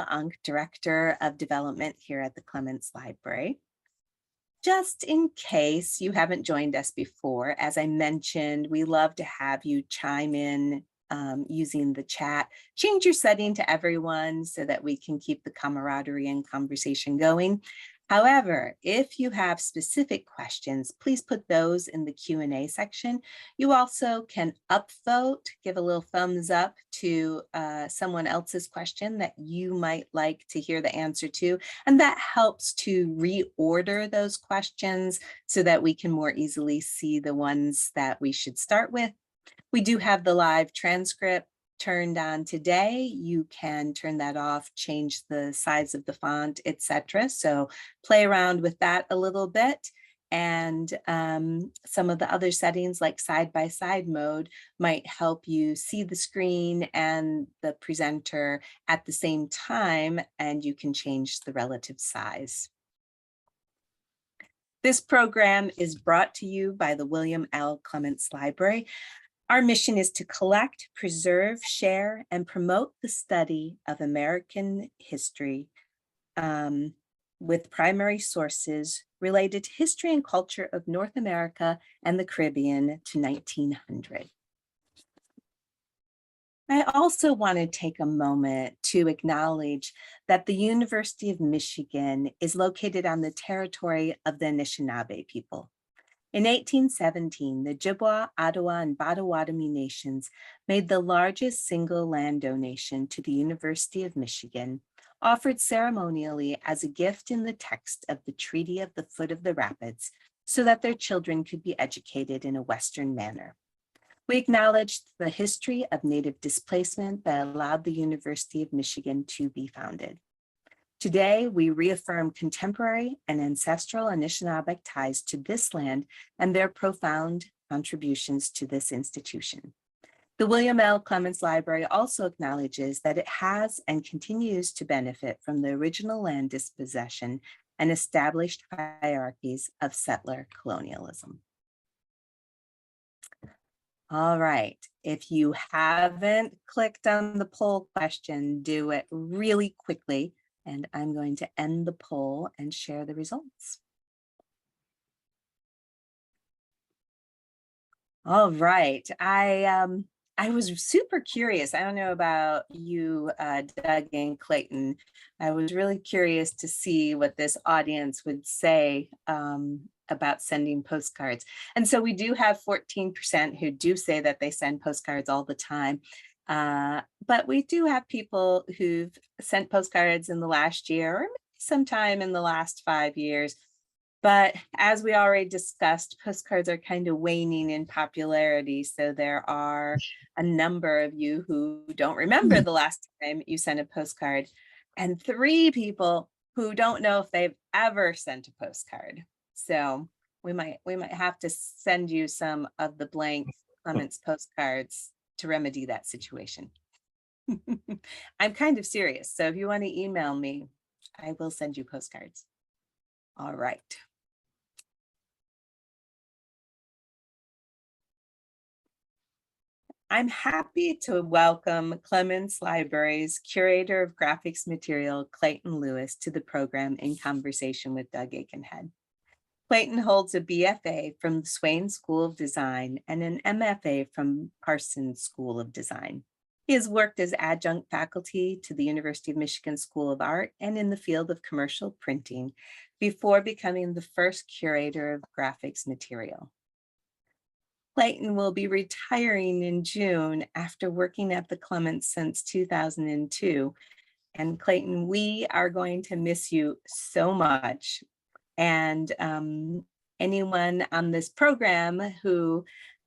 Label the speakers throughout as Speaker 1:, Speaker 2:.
Speaker 1: Unk, Director of Development here at the Clements Library. Just in case you haven't joined us before, as I mentioned, we love to have you chime in using the chat. Change your setting to everyone so that we can keep the camaraderie and conversation going. However, if you have specific questions, please put those in the Q&A section. You also can upvote, give a little thumbs up to someone else's question that you might like to hear the answer to. And that helps to reorder those questions so that we can more easily see the ones that we should start with. We do have the live transcript turned on today. You can turn that off, change the size of the font, etc. So play around with that a little bit. And some of the other settings like side-by-side mode might help you see the screen and the presenter at the same time, and you can change the relative size. This program is brought to you by the William L. Clements Library. Our mission is to collect, preserve, share, and promote the study of American history with primary sources related to history and culture of North America and the Caribbean to 1900. I also want to take a moment to acknowledge that the University of Michigan is located on the territory of the Anishinaabe people. In 1817, the Chippewa, Ottawa, and Potawatomi nations made the largest single land donation to the University of Michigan, offered ceremonially as a gift in the text of the Treaty of the Foot of the Rapids, so that their children could be educated in a Western manner. We acknowledged the history of Native displacement that allowed the University of Michigan to be founded. Today, we reaffirm contemporary and ancestral Anishinaabe ties to this land and their profound contributions to this institution. The William L. Clements Library also acknowledges that it has and continues to benefit from the original land dispossession and established hierarchies of settler colonialism. All right, if you haven't clicked on the poll question, do it really quickly. And I'm going to end the poll and share the results. All right, I was super curious. I don't know about you, Doug and Clayton. I was really curious to see what this audience would say about sending postcards. And so we do have 14% who do say that they send postcards all the time. But we do have people who've sent postcards in the last year or maybe sometime in the last 5 years. But as we already discussed, postcards are kind of waning in popularity. So there are a number of you who don't remember the last time you sent a postcard, and 3 people who don't know if they've ever sent a postcard. So we might have to send you some of the blank Clements postcards to remedy that situation. I'm kind of serious. So if you want to email me, I will send you postcards. All right. I'm happy to welcome Clements Library's Curator of Graphics Material, Clayton Lewis, to the program in conversation with Doug Aikenhead. Clayton holds a BFA from the Swain School of Design and an MFA from Parsons School of Design. He has worked as adjunct faculty to the University of Michigan School of Art and in the field of commercial printing before becoming the first curator of graphics material. Clayton will be retiring in June after working at the Clements since 2002. And Clayton, we are going to miss you so much. And anyone on this program who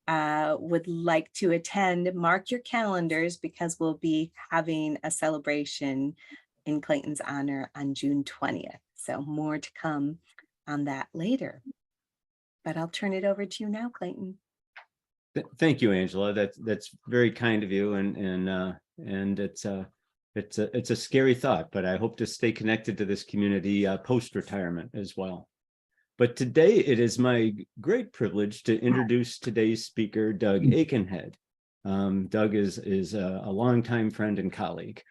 Speaker 1: would like to attend, mark your calendars because we'll be having a celebration in Clayton's honor on June 20th. So more to come on that later. But I'll turn it over to you now, Clayton.
Speaker 2: Thank you, Angela. That's very kind of you, and it's a scary thought, but I hope to stay connected to this community post-retirement as well. But today it is my great privilege to introduce today's speaker, Doug Aikenhead. Doug is a longtime friend and colleague.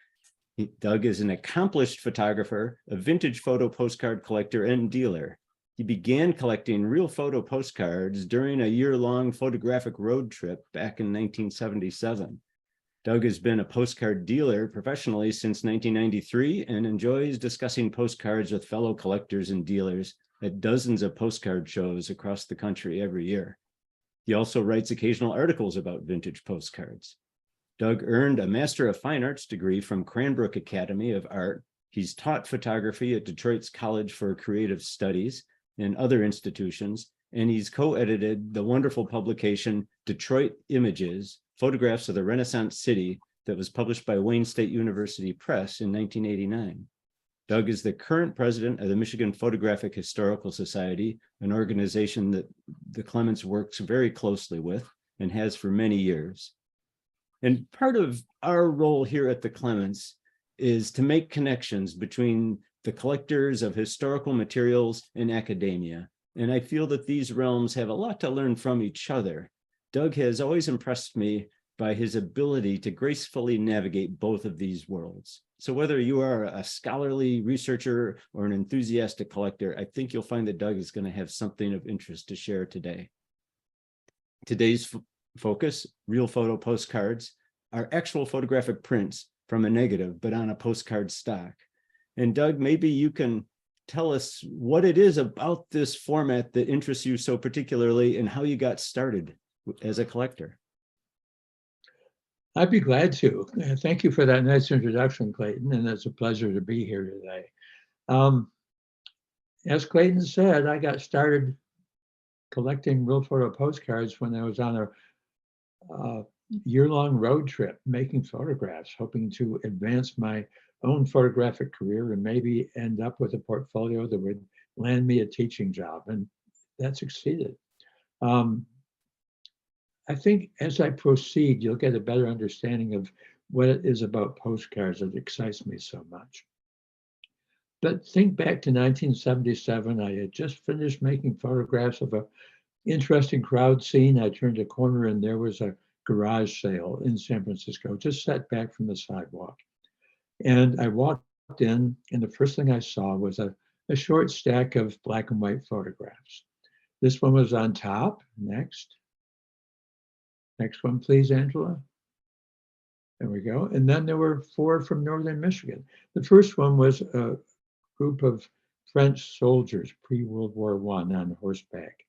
Speaker 2: Doug is an accomplished photographer, a vintage photo postcard collector, and dealer. He began collecting real photo postcards during a year-long photographic road trip back in 1977. Doug has been a postcard dealer professionally since 1993 and enjoys discussing postcards with fellow collectors and dealers at dozens of postcard shows across the country every year. He also writes occasional articles about vintage postcards. Doug earned a Master of Fine Arts degree from Cranbrook Academy of Art. He's taught photography at Detroit's College for Creative Studies and other institutions, and he's co-edited the wonderful publication Detroit Images, Photographs of the Renaissance City, that was published by Wayne State University Press in 1989. Doug is the current president of the Michigan Photographic Historical Society, an organization that the Clements works very closely with and has for many years. And part of our role here at the Clements is to make connections between the collectors of historical materials and academia. And I feel that these realms have a lot to learn from each other. Doug has always impressed me by his ability to gracefully navigate both of these worlds. So whether you are a scholarly researcher or an enthusiastic collector, I think you'll find that Doug is going to have something of interest to share today. Today's focus, real photo postcards, are actual photographic prints from a negative, but on a postcard stock. And Doug, maybe you can tell us what it is about this format that interests you so particularly and how you got started as a collector.
Speaker 3: I'd be glad to. Thank you for that nice introduction, Clayton, and it's a pleasure to be here today. As Clayton said, I got started collecting real photo postcards when I was on a year-long road trip making photographs, hoping to advance my own photographic career and maybe end up with a portfolio that would land me a teaching job, and that succeeded. I think as I proceed, you'll get a better understanding of what it is about postcards that excites me so much. But think back to 1977, I had just finished making photographs of an interesting crowd scene. I turned a corner and there was a garage sale in San Francisco, just set back from the sidewalk. And I walked in, and the first thing I saw was a short stack of black and white photographs. This one was on top. Next. Next one, please, Angela. There we go. And then there were 4 from Northern Michigan. The first one was a group of French soldiers pre-World War I on horseback,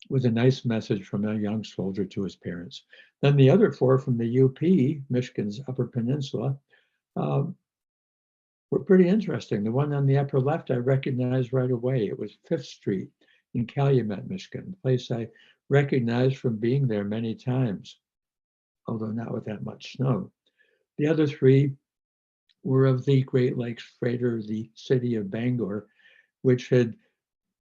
Speaker 3: with a nice message from a young soldier to his parents. Then the other 4 from the UP, Michigan's Upper Peninsula, were pretty interesting. The one on the upper left I recognized right away. It was 5th Street in Calumet, Michigan, a place I recognized from being there many times, although not with that much snow. The other 3 were of the Great Lakes freighter, the city of Bangor, which had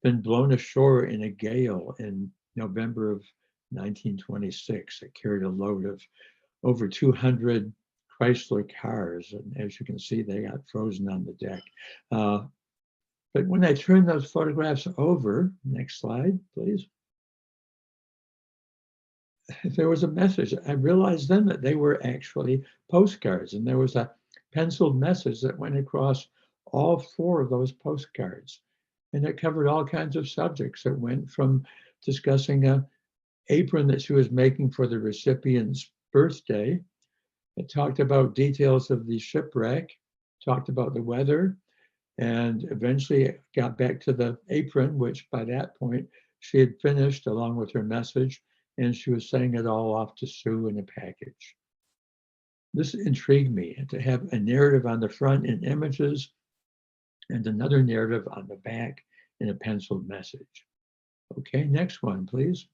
Speaker 3: been blown ashore in a gale in November of 1926. It carried a load of over 200 Chrysler cars, and as you can see, they got frozen on the deck. But when I turned those photographs over, next slide, please, there was a message. I realized then that they were actually postcards, and there was a penciled message that went across all 4 of those postcards. And it covered all kinds of subjects. It went from discussing an apron that she was making for the recipient's birthday. It talked about details of the shipwreck, talked about the weather, and eventually it got back to the apron, which by that point she had finished along with her message, and she was sending it all off to Sue in a package. This intrigued me, and to have a narrative on the front in images and another narrative on the back in a penciled message. Okay, next one, please.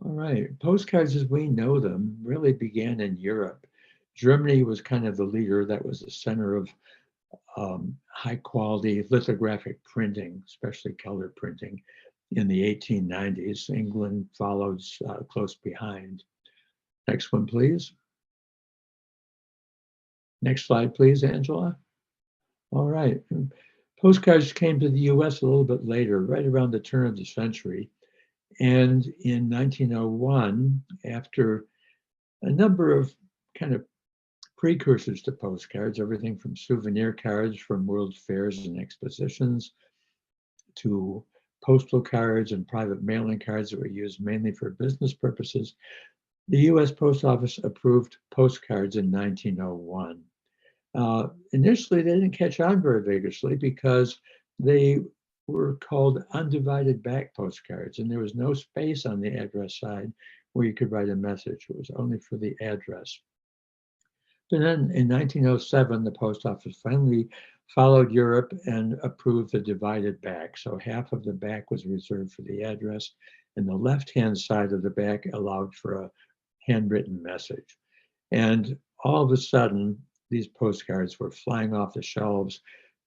Speaker 3: All right, postcards as we know them really began in Europe. Germany was kind of the leader. That was the center of high quality lithographic printing, especially color printing in the 1890s. England followed close behind. Next one, please. Next slide, please, Angela. All right. Postcards came to the US a little bit later, right around the turn of the century. And in 1901, after a number of kind of precursors to postcards, everything from souvenir cards from world fairs and expositions to postal cards and private mailing cards that were used mainly for business purposes. The US Post Office approved postcards in 1901. Initially, they didn't catch on very vigorously because they were called undivided back postcards, and there was no space on the address side where you could write a message. It was only for the address. But then in 1907, the post office finally followed Europe and approved the divided back. So half of the back was reserved for the address, and the left-hand side of the back allowed for a handwritten message. And all of a sudden, these postcards were flying off the shelves.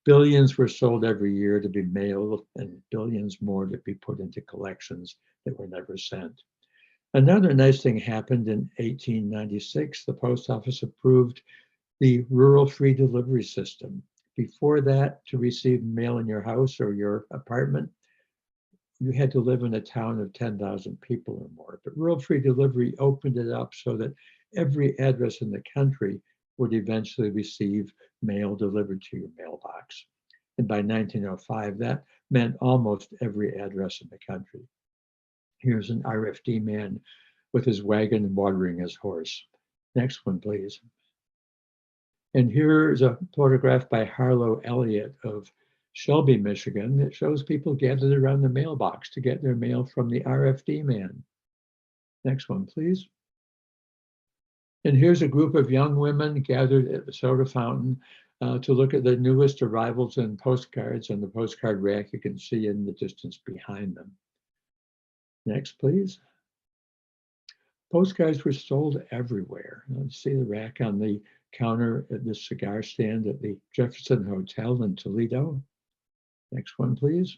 Speaker 3: Billions were sold every year to be mailed, and billions more to be put into collections that were never sent. Another nice thing happened in 1896. The post office approved the rural free delivery system. Before that, to receive mail in your house or your apartment, you had to live in a town of 10,000 people or more. But rural free delivery opened it up so that every address in the country would eventually receive mail delivered to your mailbox. And by 1905, that meant almost every address in the country. Here's an RFD man with his wagon watering his horse. Next one, please. And here's a photograph by Harlow Elliott of Shelby, Michigan, that shows people gathered around the mailbox to get their mail from the RFD man. Next one, please. And here's a group of young women gathered at the soda fountain to look at the newest arrivals in postcards, and the postcard rack you can see in the distance behind them. Next, please. Postcards were sold everywhere. See the rack on the counter at the cigar stand at the Jefferson Hotel in Toledo. Next one, please.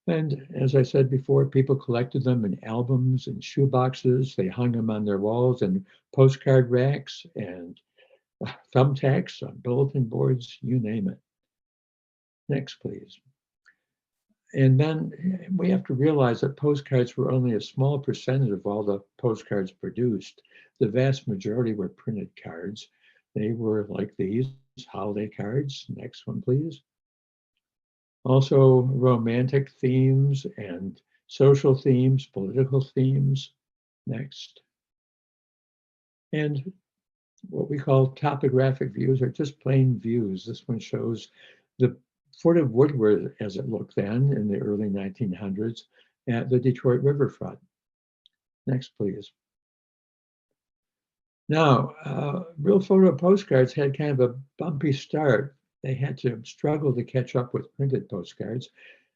Speaker 3: And as I said before, people collected them in albums and shoeboxes. They hung them on their walls and postcard racks and thumbtacks on bulletin boards, you name it. Next, please. And then we have to realize that postcards were only a small percentage of all the postcards produced. The vast majority were printed cards. They were like these, holiday cards. Next one, please. Also romantic themes and social themes, political themes. Next. And what we call topographic views are just plain views. This one shows the Fort of Woodward as it looked then in the early 1900s at the Detroit riverfront. Next, please. Now, real photo postcards had kind of a bumpy start. They had to struggle to catch up with printed postcards.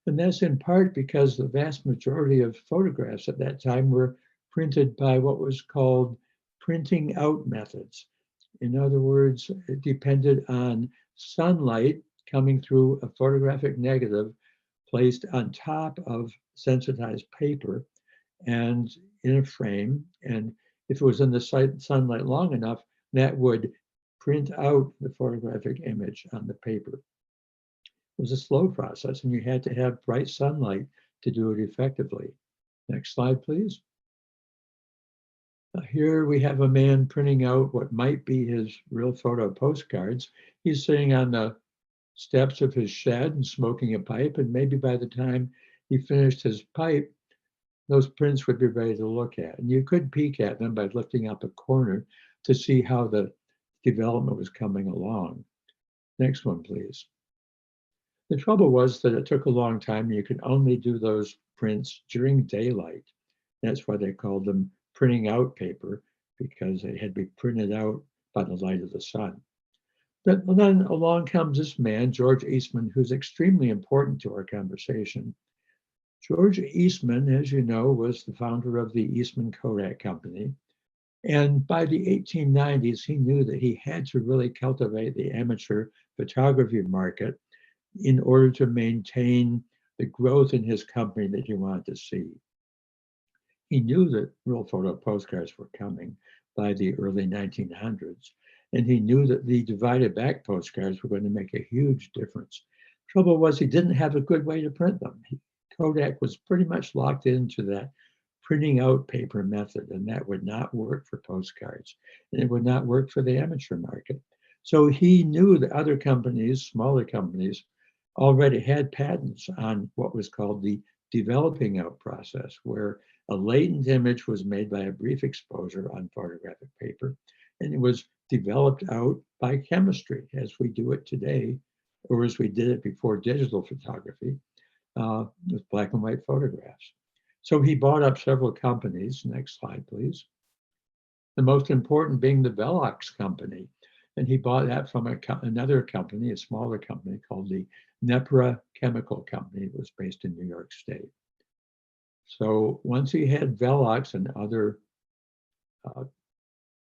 Speaker 3: And that's in part because the vast majority of photographs at that time were printed by what was called printing out methods. In other words, it depended on sunlight coming through a photographic negative placed on top of sensitized paper and in a frame. And if it was in the sunlight long enough, that would print out the photographic image on the paper. It was a slow process, and you had to have bright sunlight to do it effectively. Next slide, please. Here we have a man printing out what might be his real photo postcards. He's sitting on the steps of his shed and smoking a pipe, and maybe by the time he finished his pipe, those prints would be ready to look at. And you could peek at them by lifting up a corner to see how the development was coming along. Next one, please. The trouble was that it took a long time. You could only do those prints during daylight. That's why they called them printing out paper, because they had to be printed out by the light of the sun. But then along comes this man, George Eastman, who's extremely important to our conversation. George Eastman, as you know, was the founder of the Eastman Kodak Company. And by the 1890s, he knew that he had to really cultivate the amateur photography market in order to maintain the growth in his company that he wanted to see. He knew that real photo postcards were coming by the early 1900s, and he knew that the divided back postcards were going to make a huge difference. Trouble was he didn't have a good way to print them. Kodak was pretty much locked into that printing out paper method, and that would not work for postcards, and it would not work for the amateur market. So he knew that other companies, smaller companies, already had patents on what was called the developing out process, where a latent image was made by a brief exposure on photographic paper, and it was developed out by chemistry as we do it today, or as we did it before digital photography, with black and white photographs. So he bought up several companies. Next slide, please. The most important being the Velox company. And he bought that from another company, a smaller company called the Nepra Chemical Company. It was based in New York State. So once he had Velox and other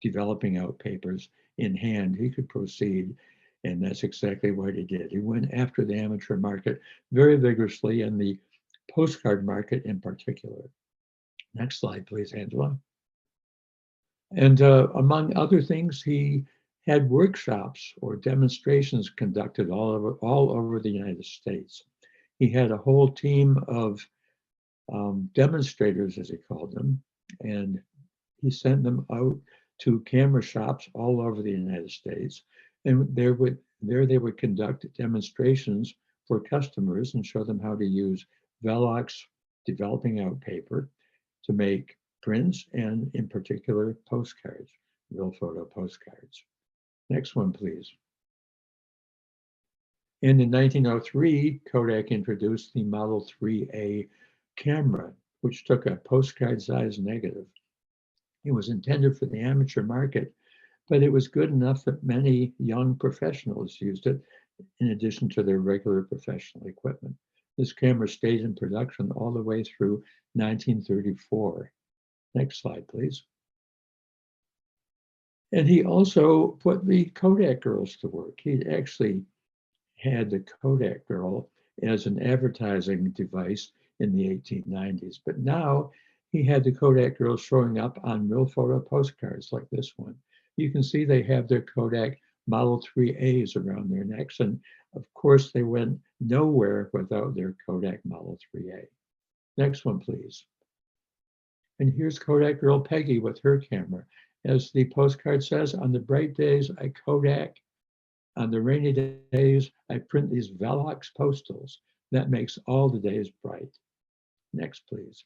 Speaker 3: developing out papers in hand, he could proceed. And that's exactly what he did. He went after the amateur market very vigorously, and the postcard market in particular. Next slide, please, Angela. And among other things, he had workshops or demonstrations conducted all over the United States. He had a whole team of demonstrators, as he called them, and he sent them out to camera shops all over the United States. And there they would conduct demonstrations for customers and show them how to use Velox developing out paper to make prints, and in particular postcards, real photo postcards. Next one, please. And in 1903, Kodak introduced the Model 3A camera, which took a postcard-sized negative. It was intended for the amateur market, but it was good enough that many young professionals used it in addition to their regular professional equipment. This camera stayed in production all the way through 1934. Next slide, please. And he also put the Kodak girls to work. He actually had the Kodak girl as an advertising device in the 1890s, but now he had the Kodak girls showing up on real photo postcards like this one. You can see they have their Kodak Model 3As around their necks, and of course they went nowhere without their Kodak Model 3A. Next one, please. And here's Kodak girl Peggy with her camera. As the postcard says, on the bright days, I Kodak. On the rainy days, I print these Velox postals. That makes all the days bright. Next, please.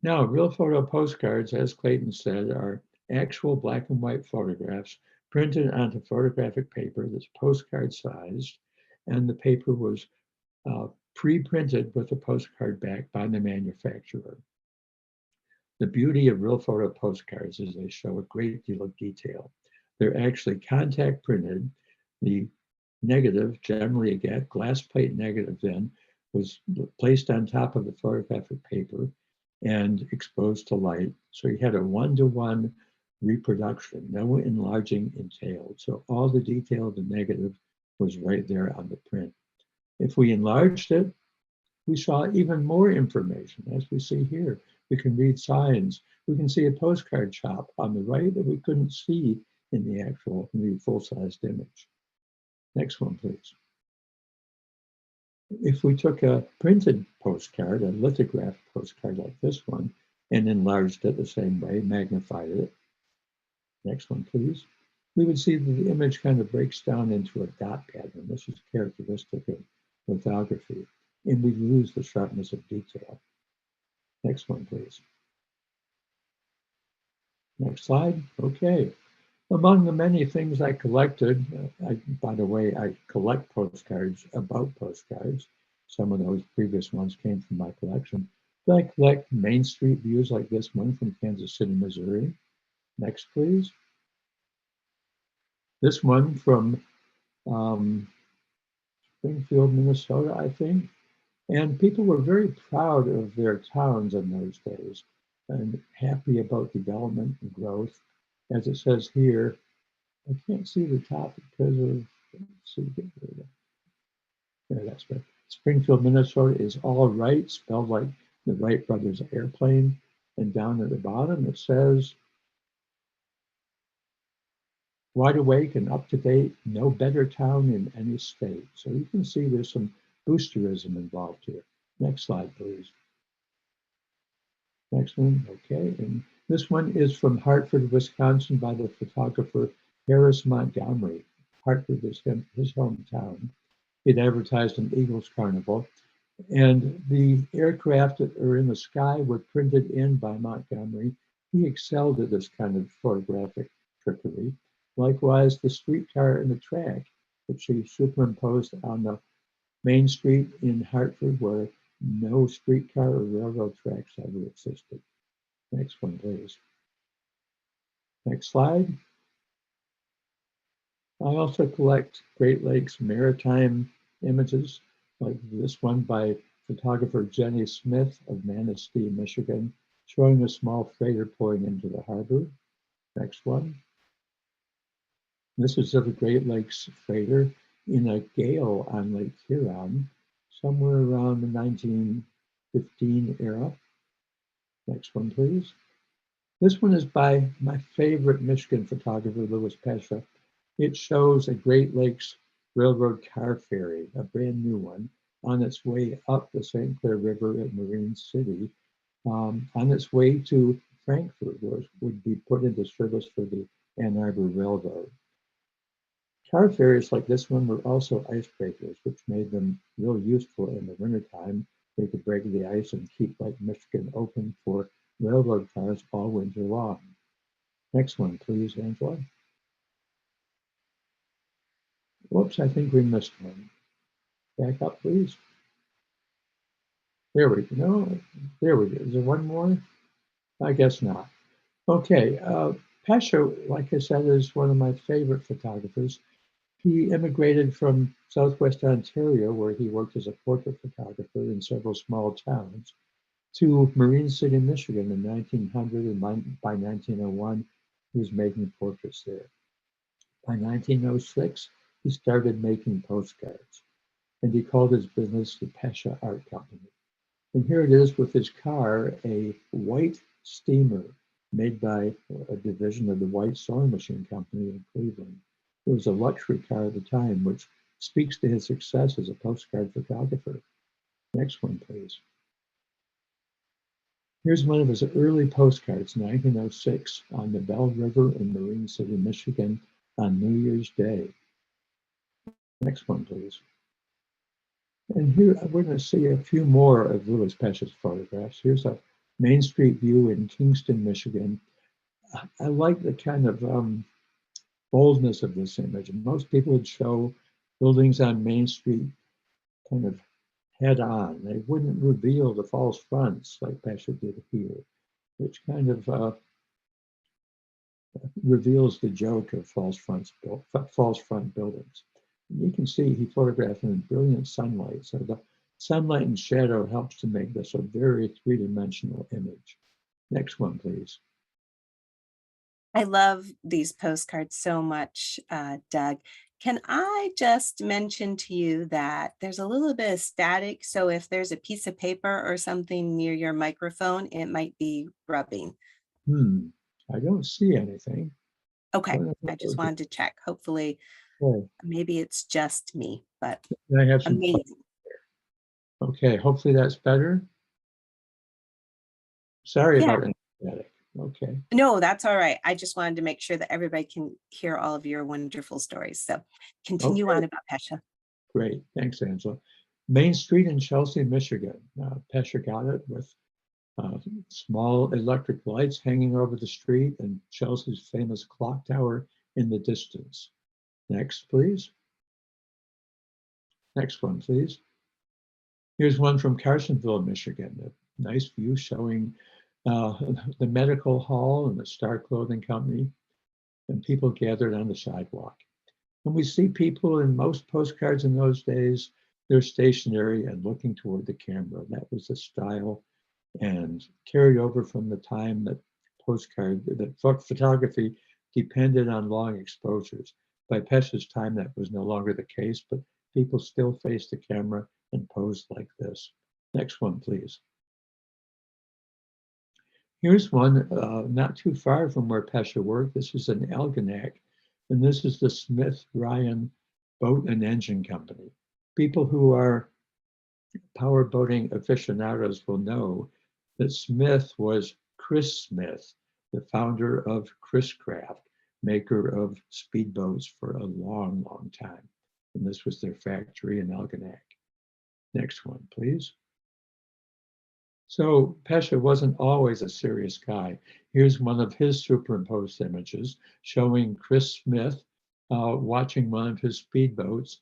Speaker 3: Now, real photo postcards, as Clayton said, are actual black and white photographs printed onto photographic paper that's postcard sized, and the paper was pre-printed with a postcard back by the manufacturer. The beauty of real photo postcards is they show a great deal of detail. They're actually contact printed. The negative, generally a glass plate negative then, was placed on top of the photographic paper and exposed to light. So you had a one-to-one reproduction, no enlarging entailed. So all the detail of the negative was right there on the print. If we enlarged it, we saw even more information, as we see here. We can read signs. We can see a postcard shop on the right that we couldn't see in the full-sized image. Next one, please. If we took a printed postcard, a lithographed postcard like this one, and enlarged it the same way, magnified it. Next one, please. We would see that the image kind of breaks down into a dot pattern. This is characteristic of lithography, and we lose the sharpness of detail. Next one, please. Next slide. Okay. Among the many things I collected, by the way, I collect postcards about postcards. Some of those previous ones came from my collection. But I collect Main Street views like this one from Kansas City, Missouri. Next, please. This one from Springfield, Minnesota, I think. And people were very proud of their towns in those days and happy about development and growth. As it says here, I can't see the top because of, let's see, there, that's right. Springfield, Minnesota is all right, spelled like the Wright brothers airplane. And down at the bottom, it says, wide awake and up to date, no better town in any state. So you can see there's some boosterism involved here. Next slide, please. Next one, okay. And this one is from Hartford, Wisconsin by the photographer Harris Montgomery. Hartford is his hometown. It advertised an Eagles Carnival. And the aircraft that are in the sky were printed in by Montgomery. He excelled at this kind of photographic trickery. Likewise, the streetcar and the track, which he superimposed on the main street in Hartford, where no streetcar or railroad tracks ever existed. Next one, please. Next slide. I also collect Great Lakes maritime images, like this one by photographer Jenny Smith of Manistee, Michigan, showing a small freighter pulling into the harbor. Next one. This is of a Great Lakes freighter in a gale on Lake Huron, somewhere around the 1915 era. Next one, please. This one is by my favorite Michigan photographer, Louis Pesha. It shows a Great Lakes Railroad car ferry, a brand new one, on its way up the St. Clair River at Marine City, on its way to Frankfort, where it would be put into service for the Ann Arbor Railroad. Car ferries like this one were also icebreakers, which made them real useful in the wintertime. They could break the ice and keep Lake Michigan open for railroad cars all winter long. Next one, please, Angela. Whoops, I think we missed one. Back up, please. There we go. No, there we go. Is there one more? I guess not. Okay, Pesha, like I said, is one of my favorite photographers. He immigrated from Southwest Ontario, where he worked as a portrait photographer in several small towns, to Marine City, Michigan in 1900, and by 1901, he was making portraits there. By 1906, he started making postcards, and he called his business the Pesha Art Company. And here it is with his car, a white steamer made by a division of the White Sewing Machine Company in Cleveland. It was a luxury car at the time, which speaks to his success as a postcard photographer. Next one, please. Here's one of his early postcards, 1906, on the Bell River in Marine City, Michigan, on New Year's Day. Next one, please. And here we're going to see a few more of Louis Pesha's photographs. Here's a Main Street view in Kingston, Michigan. I like the kind of boldness of this image. Most people would show buildings on Main Street kind of head on. They wouldn't reveal the false fronts like Pesha did here, which kind of reveals the joke of false front buildings. You can see he photographed them in brilliant sunlight. So the sunlight and shadow helps to make this a very three-dimensional image. Next one, please.
Speaker 1: I love these postcards so much, Doug. Can I just mention to you that there's a little bit of static, so if there's a piece of paper or something near your microphone, it might be rubbing.
Speaker 3: I don't see anything.
Speaker 1: Okay, I just wanted to check. Hopefully, maybe it's just me, but
Speaker 3: I have some
Speaker 1: amazing.
Speaker 3: Okay, hopefully that's better. Sorry
Speaker 1: Yeah.
Speaker 3: about static. Okay.
Speaker 1: No, that's all right. I just wanted to make sure that everybody can hear all of your wonderful stories. So continue on about Pesha.
Speaker 3: Great. Thanks, Angela. Main Street in Chelsea, Michigan. Pesha got it with small electric lights hanging over the street and Chelsea's famous clock tower in the distance. Next, please. Next one, please. Here's one from Carsonville, Michigan. A nice view showing the medical hall and the Star Clothing Company, and people gathered on the sidewalk. And we see people in most postcards in those days, they're stationary and looking toward the camera. That was the style and carried over from the time that photography depended on long exposures. By Pesha's time, that was no longer the case, but people still faced the camera and posed like this. Next one, please. Here's one not too far from where Pesha worked. This is an Algonac, and this is the Smith Ryan Boat and Engine Company. People who are power boating aficionados will know that Smith was Chris Smith, the founder of Chris Craft, maker of speedboats for a long, long time. And this was their factory in Aikenhead. Next one, please. So Pesce wasn't always a serious guy. Here's one of his superimposed images showing Chris Smith watching one of his speedboats,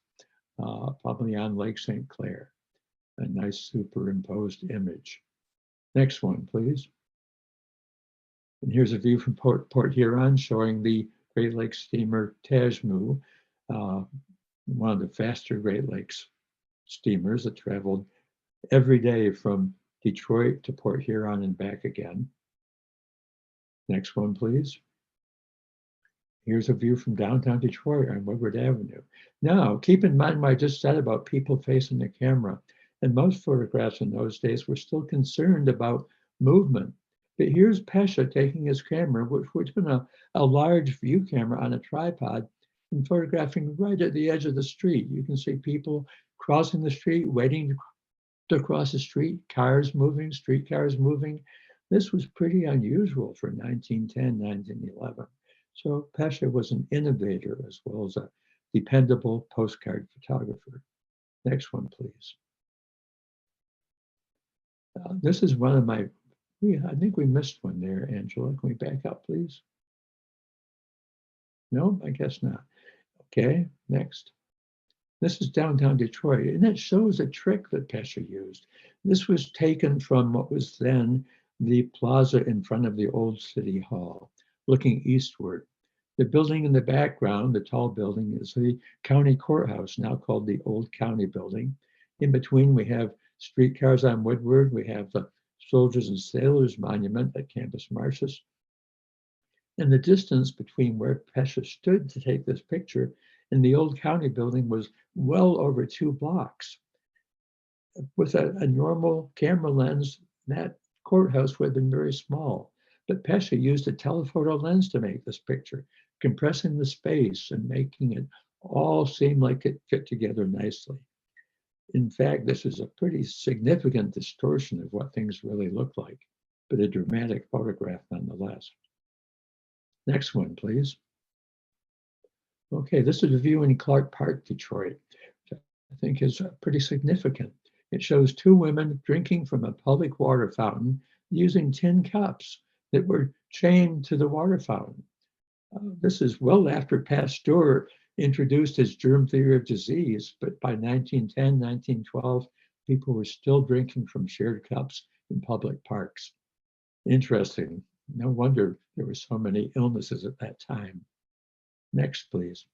Speaker 3: probably on Lake St. Clair. A nice superimposed image. Next one, please. And here's a view from Port Huron showing the Great Lakes steamer Tajmu, one of the faster Great Lakes steamers that traveled every day from Detroit to Port Huron and back again. Next one, please. Here's a view from downtown Detroit on Woodward Avenue. Now, keep in mind what I just said about people facing the camera. And most photographs in those days were still concerned about movement. But here's Pesce taking his camera, which was a large view camera on a tripod, and photographing right at the edge of the street. You can see people crossing the street, waiting to cross the street, cars moving, streetcars moving. This was pretty unusual for 1910, 1911. So Pesce was an innovator as well as a dependable postcard photographer. Next one, please. This is one of my, I think we missed one there, Angela. Can we back up, please? No, I guess not. Okay, next. This is downtown Detroit, and it shows a trick that Pesce used. This was taken from what was then the plaza in front of the old city hall, looking eastward. The building in the background, the tall building, is the county courthouse, now called the Old County Building. In between, we have streetcars on Woodward. We have the Soldiers and Sailors Monument at Campus Martius. And the distance between where Pesce stood to take this picture and the Old County Building was well over 2 blocks. With a normal camera lens, that courthouse would have been very small. But Pesce used a telephoto lens to make this picture, compressing the space and making it all seem like it fit together nicely. In fact, this is a pretty significant distortion of what things really look like, but a dramatic photograph nonetheless. Next one, please. Okay, this is a view in Clark Park, Detroit, which I think is pretty significant. It shows 2 women drinking from a public water fountain using tin cups that were chained to the water fountain. This is well after Pasteur introduced his germ theory of disease, but by 1910, 1912, people were still drinking from shared cups in public parks. Interesting. No wonder there were so many illnesses at that time. Next, please.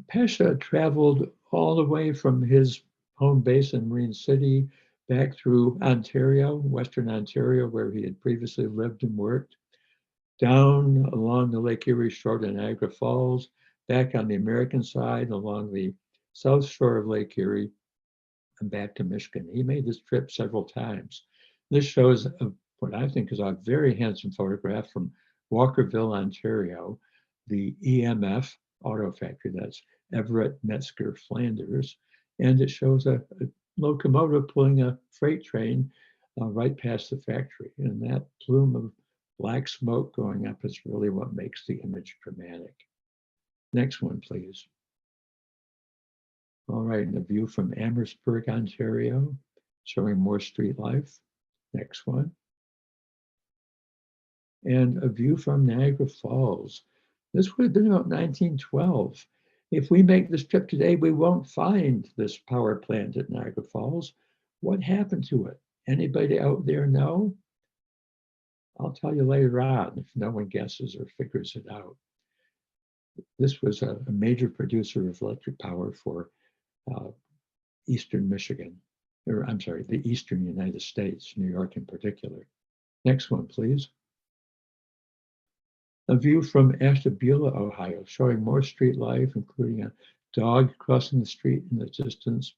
Speaker 3: Pesce traveled all the way from his home base in Marine City back through Ontario, Western Ontario, where he had previously lived and worked, down along the Lake Erie shore to Niagara Falls, back on the American side along the south shore of Lake Erie, and back to Michigan. He made this trip several times. This shows what I think is a very handsome photograph from Walkerville, Ontario, the EMF auto factory, that's Everett Metzger Flanders, and it shows a locomotive pulling a freight train right past the factory. And that plume of black smoke going up is really what makes the image dramatic. Next one, please. All right, and a view from Amherstburg, Ontario, showing more street life. Next one. And a view from Niagara Falls. This would have been about 1912. If we make this trip today, we won't find this power plant at Niagara Falls. What happened to it? Anybody out there know? I'll tell you later on if no one guesses or figures it out. This was a major producer of electric power for Eastern Michigan, or I'm sorry, the Eastern United States, New York in particular. Next one, please. A view from Ashtabula, Ohio, showing more street life, including a dog crossing the street in the distance,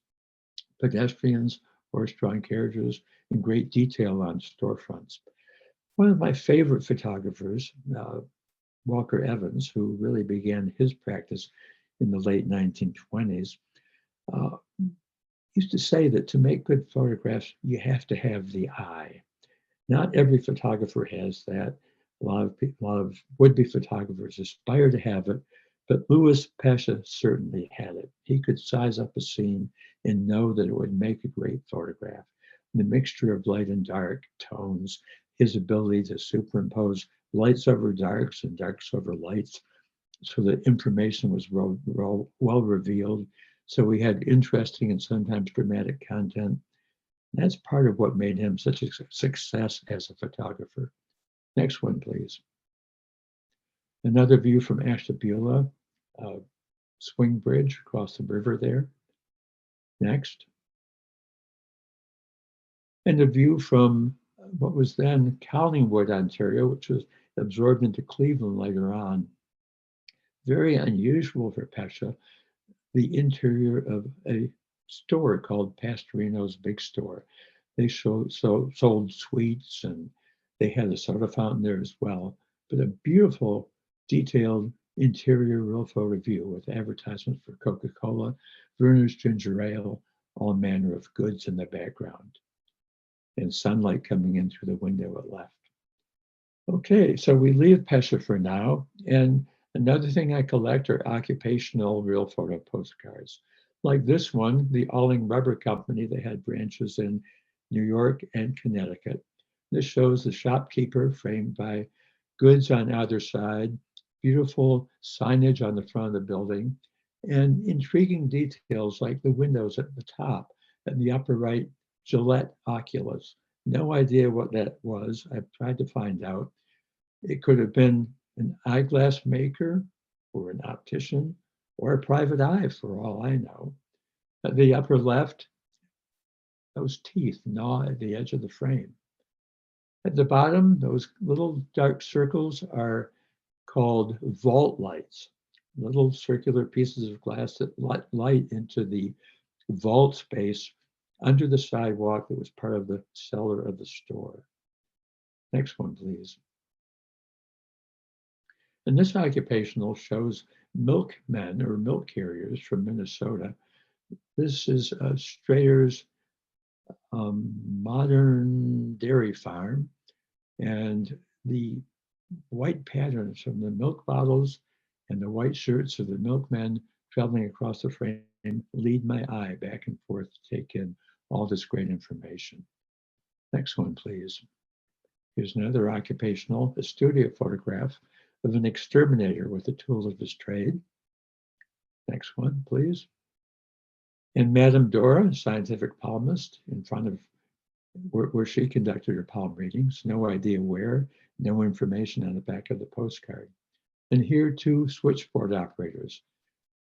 Speaker 3: pedestrians, horse-drawn carriages, in great detail on storefronts. One of my favorite photographers, Walker Evans, who really began his practice in the late 1920s, used to say that to make good photographs, you have to have the eye. Not every photographer has that. A lot of would-be photographers aspire to have it, but Louis Pesce certainly had it. He could size up a scene and know that it would make a great photograph. The mixture of light and dark tones, his ability to superimpose lights over darks and darks over lights so that information was well revealed. So we had interesting and sometimes dramatic content. That's part of what made him such a success as a photographer. Next one, please. Another view from Ashtabula, swing bridge across the river there. Next. And a view from what was then Collingwood, Ontario, which was absorbed into Cleveland later on. Very unusual for Pesce, the interior of a store called Pastorino's Big Store. They sold sweets and they had a soda fountain there as well, but a beautiful, detailed interior real photo view with advertisements for Coca-Cola, Verner's Ginger Ale, all manner of goods in the background, and sunlight coming in through the window at left. Okay, so we leave Pesce for now, and another thing I collect are occupational real photo postcards. Like this one, the Alling Rubber Company, they had branches in New York and Connecticut. This shows the shopkeeper framed by goods on either side, beautiful signage on the front of the building, and intriguing details like the windows at the top and the upper right Gillette Oculus. No idea what that was. I've tried to find out. It could have been an eyeglass maker or an optician or a private eye for all I know. At the upper left, those teeth gnaw at the edge of the frame. At the bottom, those little dark circles are called vault lights, little circular pieces of glass that let light into the vault space under the sidewalk that was part of the cellar of the store. Next one, please. And this occupational shows milkmen or milk carriers from Minnesota. This is Strader's modern dairy farm, and the white patterns from the milk bottles and the white shirts of the milkmen traveling across the frame lead my eye back and forth to take in all this great information. Next one, please. Here's another occupational, a studio photograph of an exterminator with the tools of his trade. Next one, please. And Madame Dora, scientific palmist, in front of where she conducted her palm readings. No idea where, no information on the back of the postcard. And here, two switchboard operators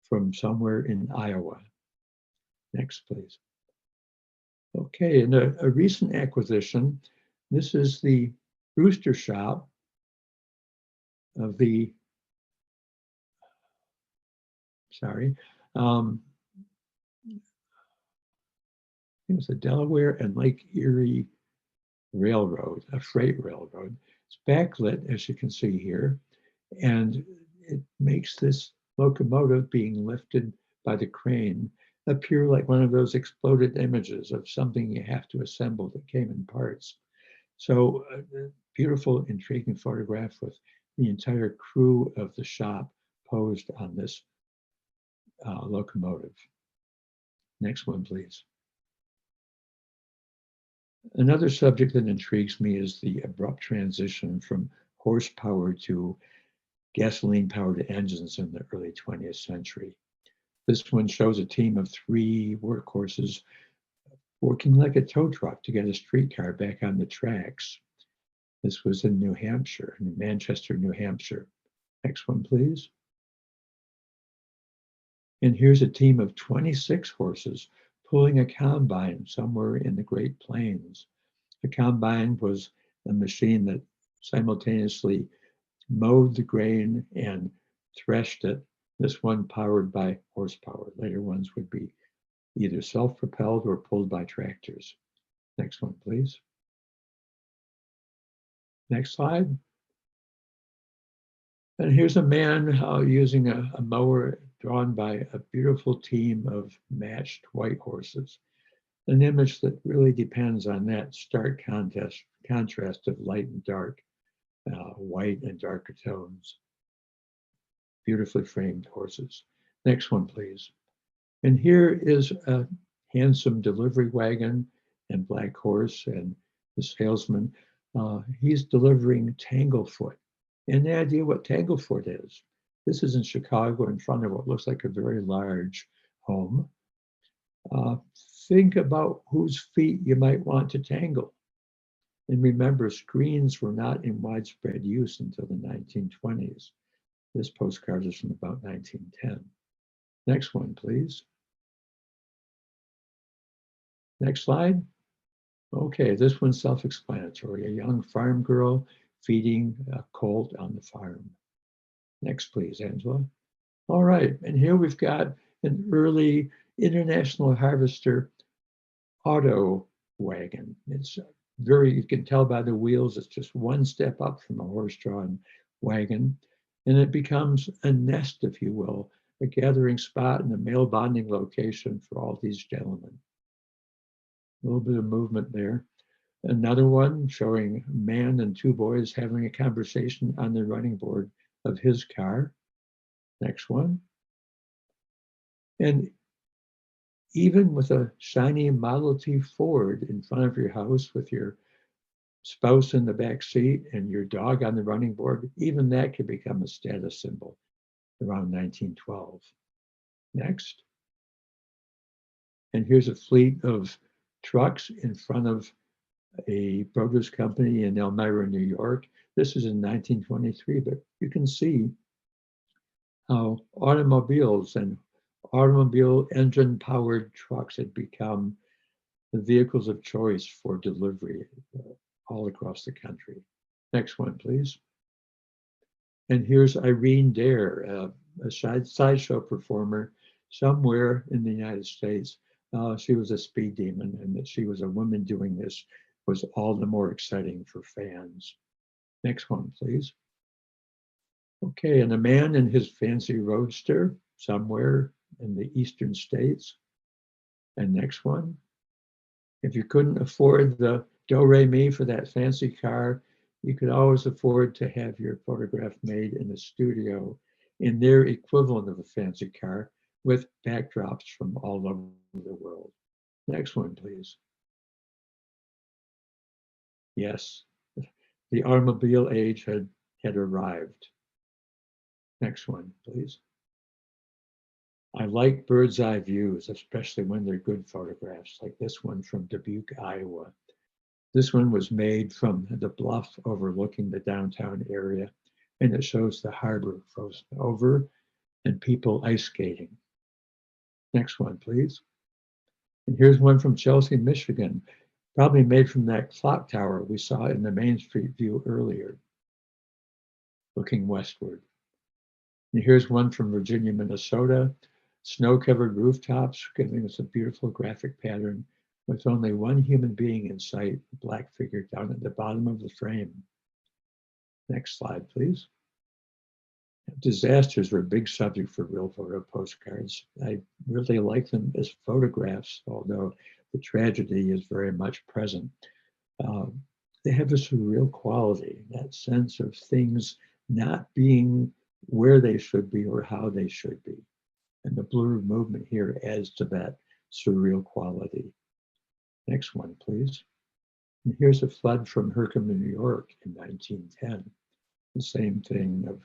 Speaker 3: from somewhere in Iowa. Next, please. Okay, and a recent acquisition. This is the rooster shop of the, it was the Delaware and Lake Erie Railroad, a freight railroad. It's backlit, as you can see here, and it makes this locomotive being lifted by the crane appear like one of those exploded images of something you have to assemble that came in parts. So a beautiful, intriguing photograph with the entire crew of the shop posed on this locomotive. Next one, please. Another subject that intrigues me is the abrupt transition from horsepower to gasoline-powered engines in the early 20th century. This one shows a team of 3 workhorses working like a tow truck to get a streetcar back on the tracks. This was in New Hampshire, in Manchester, New Hampshire. Next one, please. And here's a team of 26 horses pulling a combine somewhere in the Great Plains. The combine was a machine that simultaneously mowed the grain and threshed it. This one powered by horsepower. Later ones would be either self-propelled or pulled by tractors. Next one, please. Next slide. And here's a man using a mower drawn by a beautiful team of matched white horses. an image that really depends on that stark contrast of light and dark, white and darker tones. Beautifully framed horses. Next one, please. And here is a handsome delivery wagon and black horse and the salesman. He's delivering Tanglefoot. And the idea what Tanglefoot is, this is in Chicago in front of what looks like a very large home. Think about whose feet you might want to tangle. And remember, screens were not in widespread use until the 1920s. This postcard is from about 1910. Next one, please. Next slide. Okay, this one's self-explanatory. A young farm girl feeding a colt on the farm. Next, please, Angela. All right, and here we've got an early International Harvester auto wagon. It's very, you can tell by the wheels, it's just one step up from a horse-drawn wagon. And it becomes a nest, if you will, a gathering spot and a male bonding location for all these gentlemen. A little bit of movement there. Another one showing a man and two boys having a conversation on the running board of his car. Next one. And even with a shiny Model T Ford in front of your house with your spouse in the back seat and your dog on the running board, even that could become a status symbol around 1912. Next. And here's a fleet of trucks in front of a produce company in Elmira, New York. This is in 1923, but you can see how automobiles and automobile engine powered trucks had become the vehicles of choice for delivery all across the country. Next one, please. And here's Irene Dare, a sideshow performer somewhere in the United States. She was a speed demon, and that she was a woman doing this was all the more exciting for fans. Next one, please. Okay, and a man in his fancy roadster somewhere in the eastern states. And next one. If you couldn't afford the do-re-mi for that fancy car, you could always afford to have your photograph made in a studio in their equivalent of a fancy car with backdrops from all over the world. Next one, please. Yes, the automobile age had arrived. Next one, please. I like bird's eye views, especially when they're good photographs, like this one from Dubuque, Iowa. This one was made from the bluff overlooking the downtown area, and it shows the harbor frozen over and people ice skating. Next one, please. And here's one from Chelsea, Michigan, probably made from that clock tower we saw in the Main Street view earlier, looking westward. And here's one from Virginia, Minnesota, snow-covered rooftops, giving us a beautiful graphic pattern with only one human being in sight, a black figure down at the bottom of the frame. Next slide, please. Disasters were a big subject for real photo postcards. I really like them as photographs, although the tragedy is very much present. They have a surreal quality, that sense of things not being where they should be or how they should be. And the blur movement here adds to that surreal quality. Next one, please. And here's a flood from Herkimer, New York in 1910. The same thing of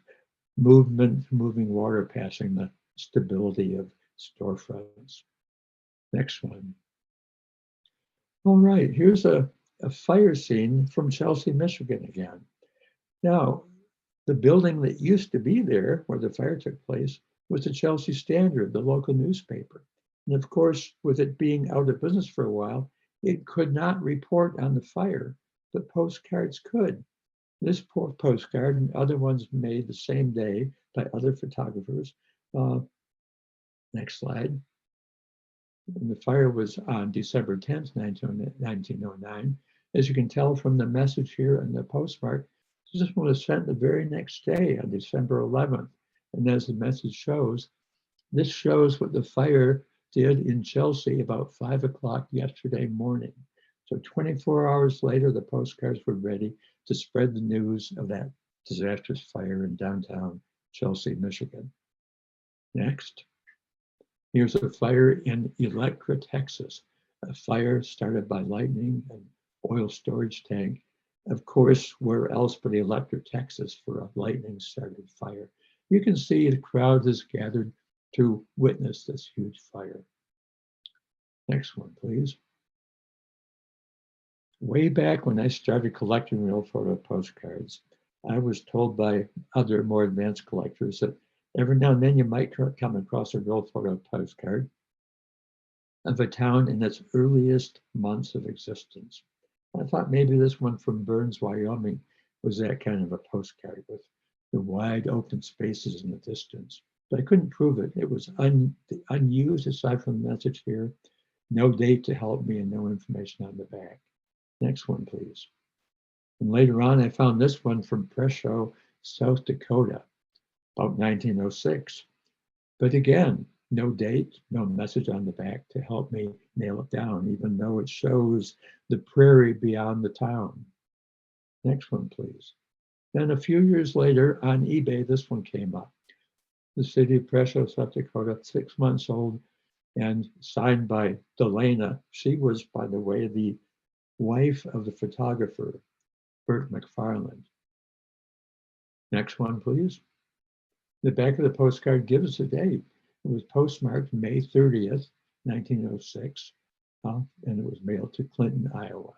Speaker 3: movement, moving water passing the stability of storefronts. Next one. All right, here's a fire scene from Chelsea, Michigan again. Now, the building that used to be there where the fire took place was the Chelsea Standard, the local newspaper. And of course, with it being out of business for a while, it could not report on the fire, but postcards could. This postcard and other ones made the same day by other photographers. Next slide. And the fire was on December 10th, 1909. As you can tell from the message here and the postmark, this one was sent the very next day on December 11th. And as the message shows, this shows what the fire did in Chelsea about 5 o'clock yesterday morning. So 24 hours later, the postcards were ready to spread the news of that disastrous fire in downtown Chelsea, Michigan. Next, here's a fire in Electra, Texas. A fire started by lightning, an oil storage tank. Of course, where else but Electra, Texas for a lightning started fire. You can see the crowd has gathered to witness this huge fire. Next one, please. Way back when I started collecting real photo postcards, I was told by other more advanced collectors that every now and then you might come across a real photo postcard of a town in its earliest months of existence. I thought maybe this one from Burns, Wyoming was that kind of a postcard with the wide open spaces in the distance. But I couldn't prove it. It was unused aside from the message here. No date to help me and no information on the back. Next one, please. And later on, I found this one from Presho, South Dakota, about 1906. But again, no date, no message on the back to help me nail it down, even though it shows the prairie beyond the town. Next one, please. Then a few years later on eBay, this one came up. The city of Presho, South Dakota, 6 months old, and signed by Delana. She was, by the way, the wife of the photographer, Burt McFarland. Next one, please. The back of the postcard gives us a date. It was postmarked May 30th, 1906, and it was mailed to Clinton, Iowa.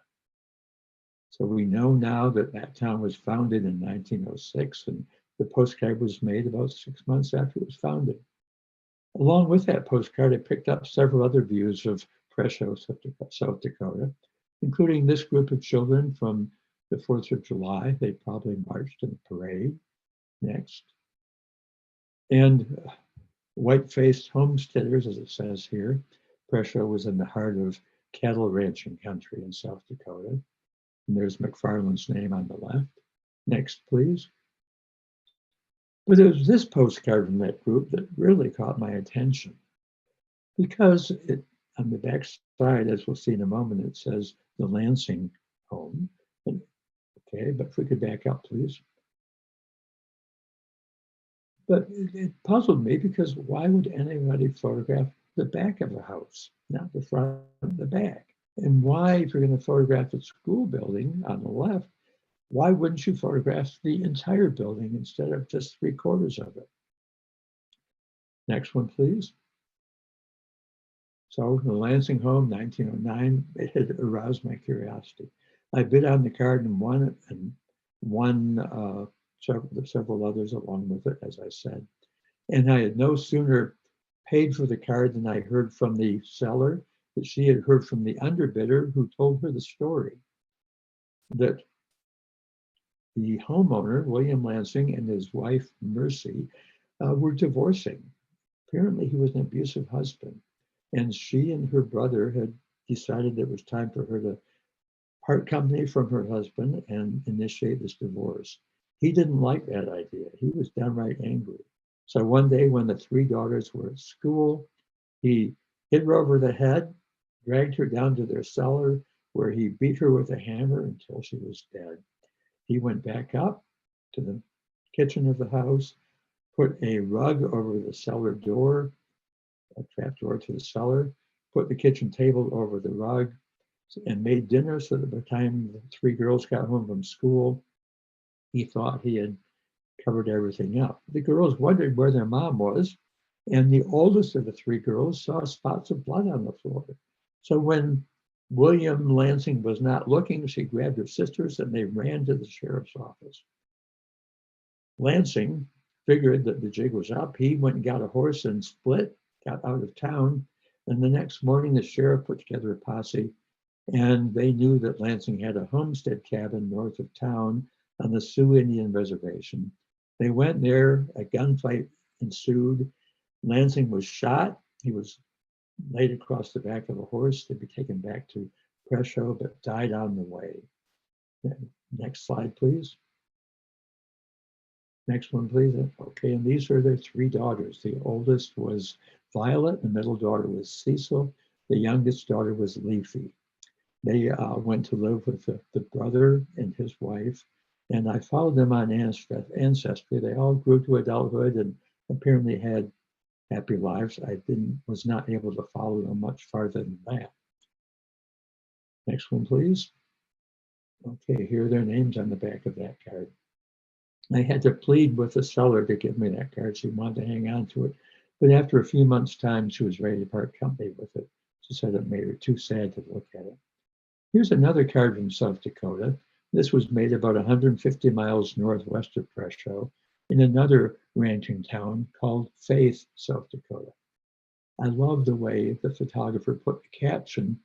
Speaker 3: So we know now that that town was founded in 1906, and the postcard was made about 6 months after it was founded. Along with that postcard, I picked up several other views of Presho, South Dakota, including this group of children from the 4th of July. They probably marched in a parade. Next. And white-faced homesteaders, as it says here. Presho was in the heart of cattle ranching country in South Dakota. And there's McFarland's name on the left. Next, please. But it was this postcard from that group that really caught my attention because it, on the back side, as we'll see in a moment, it says the Lansing home. And, okay, but if we could back up, please. But it puzzled me because why would anybody photograph the back of a house, not the front, the back? And why, if you're going to photograph a school building on the left, why wouldn't you photograph the entire building instead of just 3/4 of it? Next one, please. So the Lansing home, 1909, it had aroused my curiosity. I bid on the card and won it, and won several others along with it, as I said. And I had no sooner paid for the card than I heard from the seller that she had heard from the underbidder who told her the story that the homeowner, William Lansing, and his wife, Mercy, were divorcing. Apparently, he was an abusive husband. And she and her brother had decided it was time for her to part company from her husband and initiate this divorce. He didn't like that idea. He was downright angry. So one day when the 3 daughters were at school, he hit her over the head, dragged her down to their cellar, where he beat her with a hammer until she was dead. He went back up to the kitchen of the house, put a rug over the cellar door, a trap door to the cellar, put the kitchen table over the rug, and made dinner so that by the time the 3 girls got home from school, he thought he had covered everything up. The girls wondered where their mom was, and the oldest of the 3 girls saw spots of blood on the floor. So when William Lansing was not looking, she grabbed her sisters and they ran to the sheriff's office. Lansing figured that the jig was up. He went and got a horse and split, got out of town. And the next morning, the sheriff put together a posse, and they knew that Lansing had a homestead cabin north of town on the Sioux Indian Reservation. They went there, a gunfight ensued. Lansing was shot. He was laid across the back of a horse to be taken back to Presho, but died on the way. Next slide, please. Next one, please. Okay, and these are their 3 daughters. The oldest was Violet. The middle daughter was Cecil. The youngest daughter was Leafy. They went to live with the brother and his wife, and I followed them on Ancestry. They all grew to adulthood and apparently had happy lives. Was not able to follow them much farther than that. Next one, please. Okay, here are their names on the back of that card. I had to plead with the seller to give me that card. She wanted to hang on to it. But after a few months' time, she was ready to part company with it. She said it made her too sad to look at it. Here's another card from South Dakota. This was made about 150 miles northwest of Presho in another ranching town called Faith, South Dakota. I love the way the photographer put the caption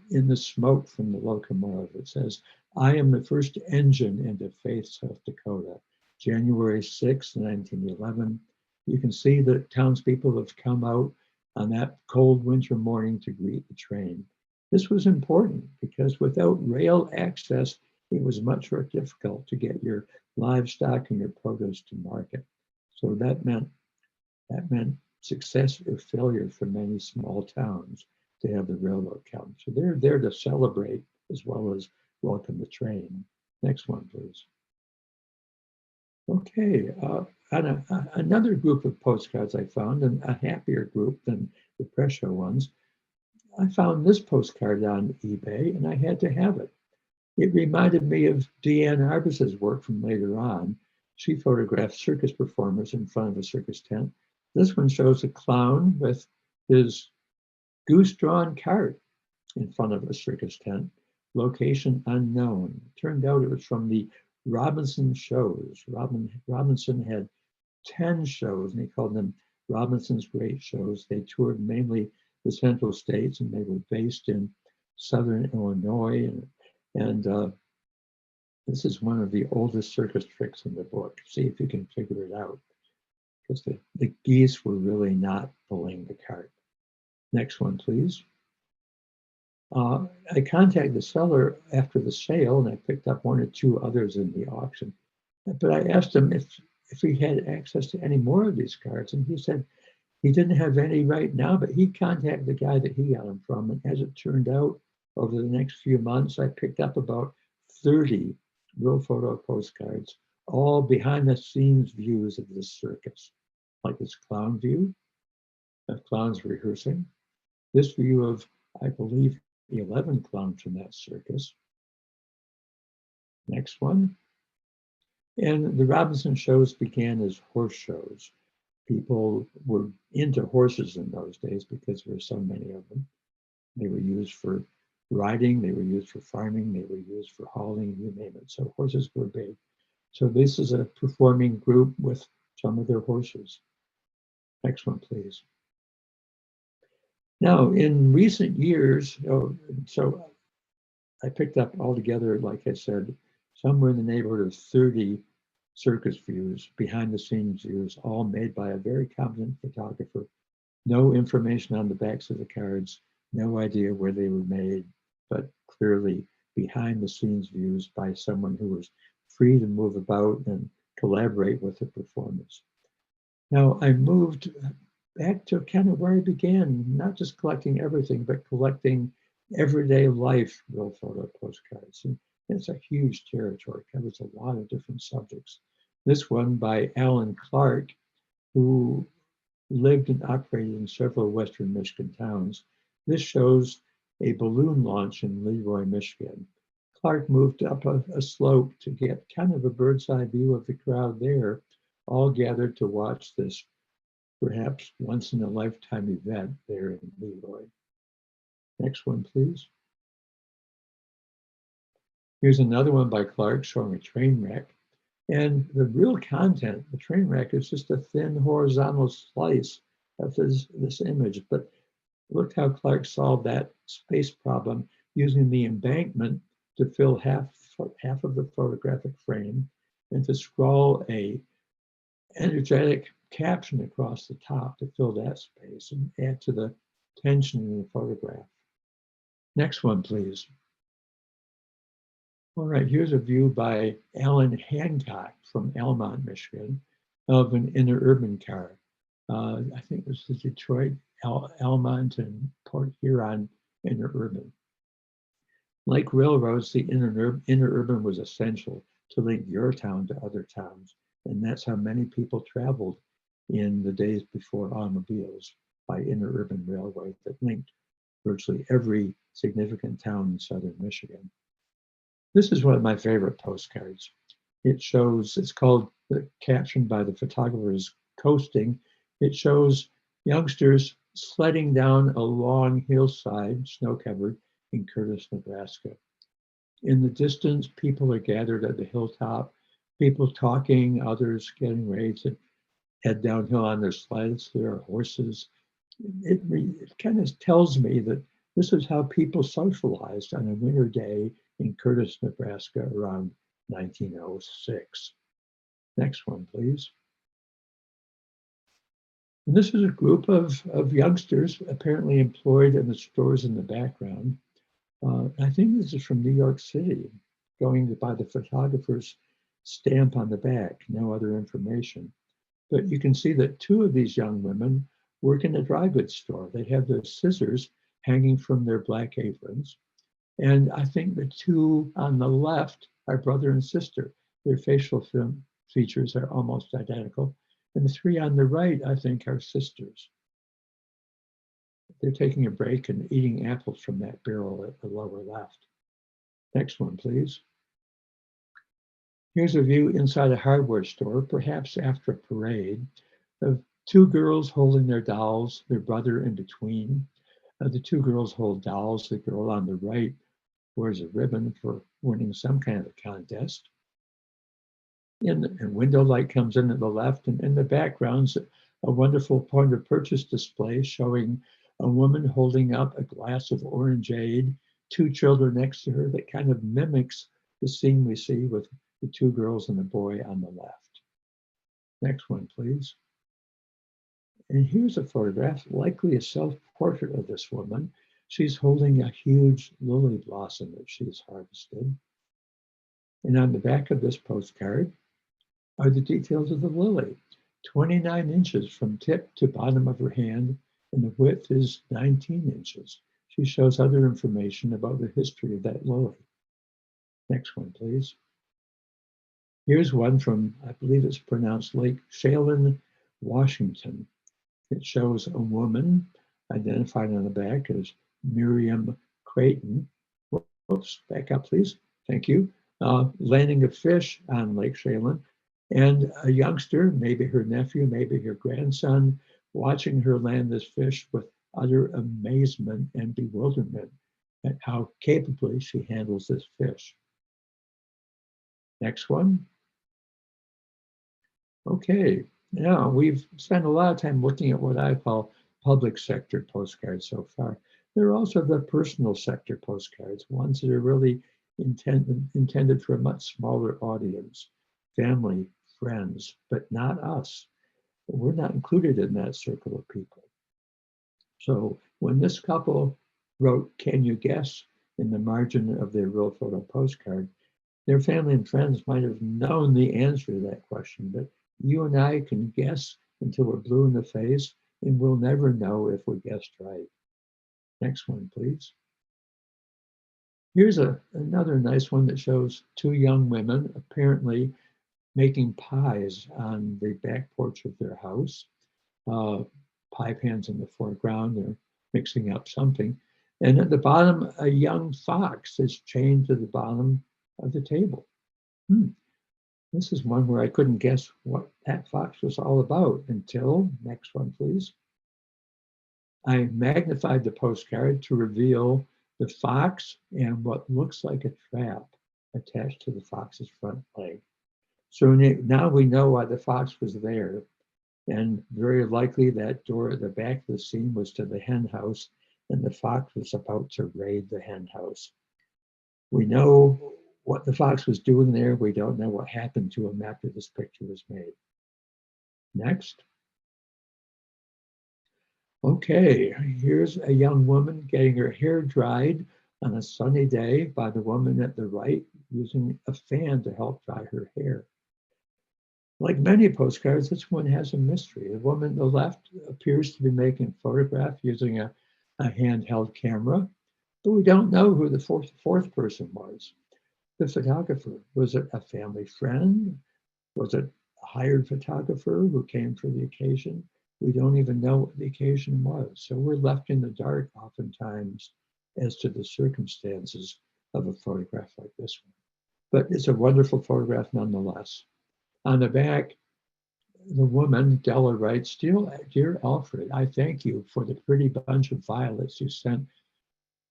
Speaker 3: in the smoke from the locomotive. It says, "I am the first engine into Faith, South Dakota, January 6, 1911. You can see that townspeople have come out on that cold winter morning to greet the train. This was important because without rail access, it was much more difficult to get your livestock and your produce to market. So that meant success or failure for many small towns to have the railroad come. So they're there to celebrate as well as welcome the train. Next one, please. Okay, another group of postcards I found, and a happier group than the Presho ones. I found this postcard on eBay and I had to have it. It reminded me of Deanne Arbus's work from later on. She photographed circus performers in front of a circus tent. This one shows a clown with his goose-drawn cart in front of a circus tent. Location unknown. Turned out it was from the Robinson shows. Robinson had 10 shows and he called them Robinson's Great Shows. They toured mainly the Central States and they were based in Southern Illinois. And this is one of the oldest circus tricks in the book. See if you can figure it out, because the geese were really not pulling the cart. Next one, please. I contacted the seller after the sale and I picked up one or two others in the auction. But I asked him if he had access to any more of these cards, and he said he didn't have any right now, but he'd contact the guy that he got them from. And as it turned out, over the next few months, I picked up about 30 real photo postcards, all behind the scenes views of this circus, like this clown view of clowns rehearsing, this view of, I believe, 11 clowns from that circus. Next one. And the Robinson shows began as horse shows. People were into horses in those days because there were so many of them. They were used for riding, they were used for farming, they were used for hauling, you name it. So horses were big. So this is a performing group with some of their horses. Next one, please. Now, in recent years, so I picked up altogether, like I said, somewhere in the neighborhood of 30 circus views, behind the scenes views, all made by a very competent photographer. No information on the backs of the cards, no idea where they were made, but clearly behind the scenes views by someone who was free to move about and collaborate with the performers. Now, I moved back to kind of where I began, not just collecting everything, but collecting everyday life real photo postcards. And it's a huge territory, covers a lot of different subjects. This one by Alan Clark, who lived and operated in several Western Michigan towns. This shows a balloon launch in Leroy, Michigan. Clark moved up a slope to get kind of a bird's eye view of the crowd there, all gathered to watch this perhaps once in a lifetime event there in Leroy. Next one, please. Here's another one by Clark showing a train wreck. And the real content, the train wreck, is just a thin horizontal slice of this image. But look how Clark solved that space problem using the embankment to fill half of the photographic frame and to scrawl a energetic caption across the top to fill that space and add to the tension in the photograph. Next one, please. All right, here's a view by Alan Hancock from Almont, Michigan, of an interurban car. I think it was the Detroit, Almont, and Port Huron interurban. Like railroads, the interurban was essential to link your town to other towns. And that's how many people traveled in the days before automobiles, by interurban railway that linked virtually every significant town in southern Michigan. This is one of my favorite postcards. It shows, it's called, captioned by the photographers, Coasting. It shows youngsters sledding down a long hillside, snow-covered, in Curtis, Nebraska. In the distance, people are gathered at the hilltop, people talking, others getting ready to head downhill on their sleds. There are horses. It kind of tells me that this is how people socialized on a winter day in Curtis, Nebraska around 1906. Next one, please. And this is a group of youngsters apparently employed in the stores in the background. I think this is from New York City, going by the photographer's stamp on the back, no other information. But you can see that two of these young women work in a dry goods store. They have their scissors hanging from their black aprons. And I think the two on the left are brother and sister. Their facial features are almost identical. And the three on the right, I think, are sisters. They're taking a break and eating apples from that barrel at the lower left. Next one, please. Here's a view inside a hardware store, perhaps after a parade, of two girls holding their dolls, their brother in between. The two girls hold dolls. The girl on the right wears a ribbon for winning some kind of a contest. And window light comes in at the left, and in the background's a wonderful point of purchase display showing a woman holding up a glass of orangeade, two children next to her, that kind of mimics the scene we see with the two girls and the boy on the left. Next one, please. And here's a photograph, likely a self-portrait of this woman. She's holding a huge lily blossom that she's harvested. And on the back of this postcard are the details of the lily, 29 inches from tip to bottom of her hand, and the width is 19 inches. She shows other information about the history of that lily. Next one, please. Here's one from, I believe it's pronounced Lake Chelan, Washington. It shows a woman identified on the back as Miriam Clayton. Whoops, back up, please. Thank you. Landing a fish on Lake Chelan, and a youngster, maybe her nephew, maybe her grandson, watching her land this fish with utter amazement and bewilderment at how capably she handles this fish. Next one. Okay, now we've spent a lot of time looking at what I call public sector postcards so far. There are also the personal sector postcards, ones that are really intended for a much smaller audience, family, friends, but not us. We're not included in that circle of people. So when this couple wrote, "Can you guess?" in the margin of their real photo postcard, their family and friends might have known the answer to that question, but you and I can guess until we're blue in the face, and we'll never know if we guessed right. Next one, please. Here's another nice one that shows two young women apparently making pies on the back porch of their house. Pie pans in the foreground, they're mixing up something. And at the bottom, a young fox is chained to the bottom of the table. This is one where I couldn't guess what that fox was all about until, next one, please. I magnified the postcard to reveal the fox and what looks like a trap attached to the fox's front leg. So now we know why the fox was there. And very likely that door at the back of the scene was to the hen house, and the fox was about to raid the hen house. We know what the fox was doing there. We don't know what happened to him after this picture was made. Next. Okay, here's a young woman getting her hair dried on a sunny day by the woman at the right using a fan to help dry her hair. Like many postcards, this one has a mystery. The woman on the left appears to be making a photograph using a handheld camera, but we don't know who the fourth person was. The photographer, was it a family friend? Was it a hired photographer who came for the occasion? We don't even know what the occasion was. So we're left in the dark oftentimes as to the circumstances of a photograph like this one. But it's a wonderful photograph nonetheless. On the back, the woman, Della, writes, Dear Alfred, I thank you for the pretty bunch of violets you sent.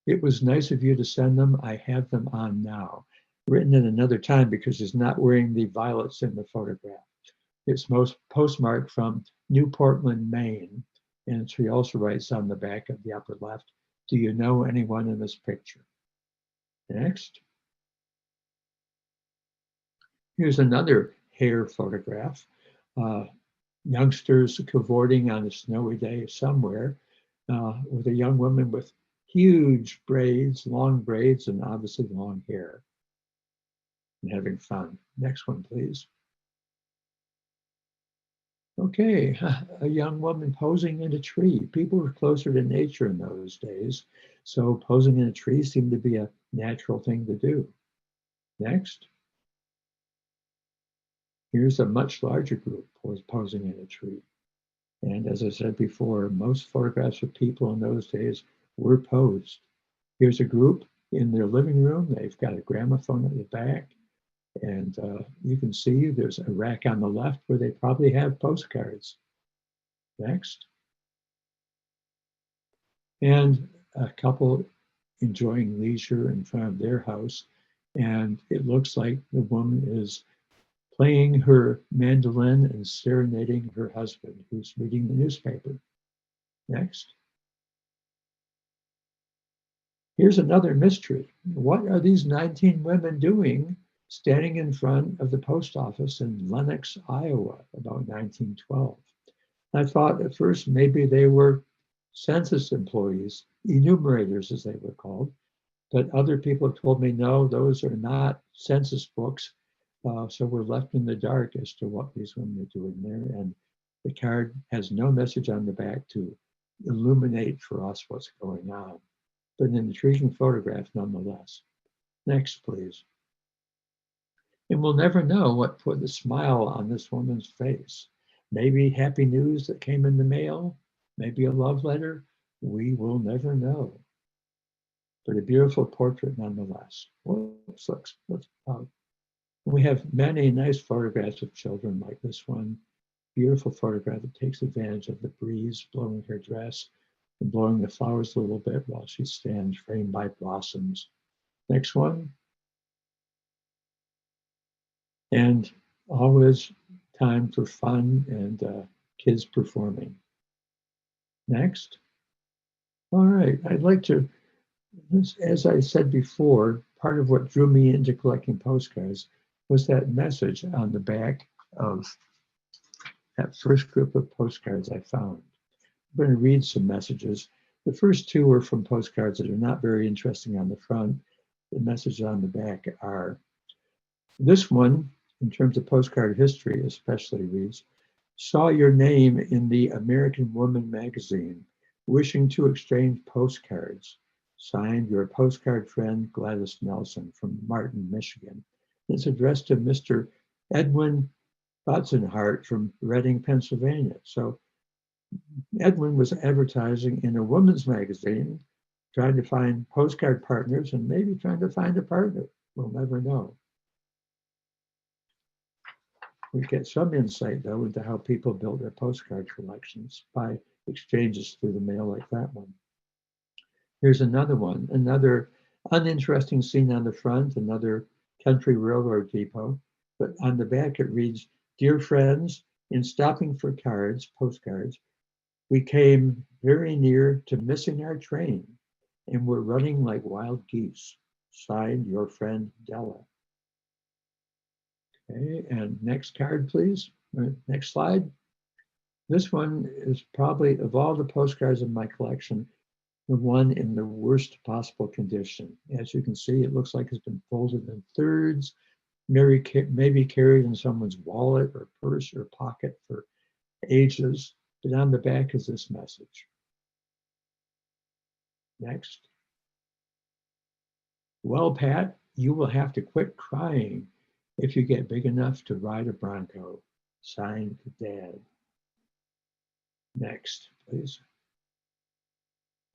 Speaker 3: It was nice of you to send them. I have them on now. Written in another time because he's not wearing the violets in the photograph. It's most postmarked from New Portland, Maine. And she also writes on the back of the upper left, do you know anyone in this picture? Next. Here's another hair photograph. Youngsters cavorting on a snowy day somewhere with a young woman with huge braids, long braids, and obviously long hair, and having fun. Next one, please. Okay, a young woman posing in a tree. People were closer to nature in those days, so posing in a tree seemed to be a natural thing to do. Next. Here's a much larger group posing in a tree. And as I said before, most photographs of people in those days were posed. Here's a group in their living room. They've got a gramophone at the back. And you can see there's a rack on the left where they probably have postcards. Next. And a couple enjoying leisure in front of their house. And it looks like the woman is playing her mandolin and serenading her husband, who's reading the newspaper. Next. Here's another mystery. What are these 19 women doing standing in front of the post office in Lenox, Iowa, about 1912? I thought at first maybe they were census employees, enumerators as they were called, but other people told me, no, those are not census books. So we're left in the dark as to what these women are doing there. And the card has no message on the back to illuminate for us what's going on, but an intriguing photograph nonetheless. Next, please. And we'll never know what put the smile on this woman's face. Maybe happy news that came in the mail, maybe a love letter. We will never know. But a beautiful portrait nonetheless. Whoops, we have many nice photographs of children like this one. Beautiful photograph that takes advantage of the breeze blowing her dress and blowing the flowers a little bit while she stands framed by blossoms. Next one. And always time for fun and kids performing. Next. All right, I'd like to, as I said before, part of what drew me into collecting postcards was that message on the back of that first group of postcards I found. I'm going to read some messages. The first two are from postcards that are not very interesting on the front. The messages on the back are, this one, in terms of postcard history especially, reads, saw your name in the American Woman magazine, wishing to exchange postcards. Signed, your postcard friend, Gladys Nelson from Martin, Michigan. It's addressed to Mr. Edwin Botzenhart from Reading, Pennsylvania. So Edwin was advertising in a woman's magazine, trying to find postcard partners and maybe trying to find a partner. We'll never know. We get some insight, though, into how people build their postcard collections by exchanges through the mail like that one. Here's another one, another uninteresting scene on the front, another country railroad depot, but on the back it reads, dear friends, in stopping for postcards, we came very near to missing our train and we're running like wild geese. Signed, your friend, Della. Okay, and next card, please. Next slide. This one is probably, of all the postcards in my collection, the one in the worst possible condition. As you can see, it looks like it's been folded in thirds. maybe carried in someone's wallet or purse or pocket for ages, but on the back is this message. Next. Well, Pat, you will have to quit crying if you get big enough to ride a Bronco. Signed, Dad. Next, please.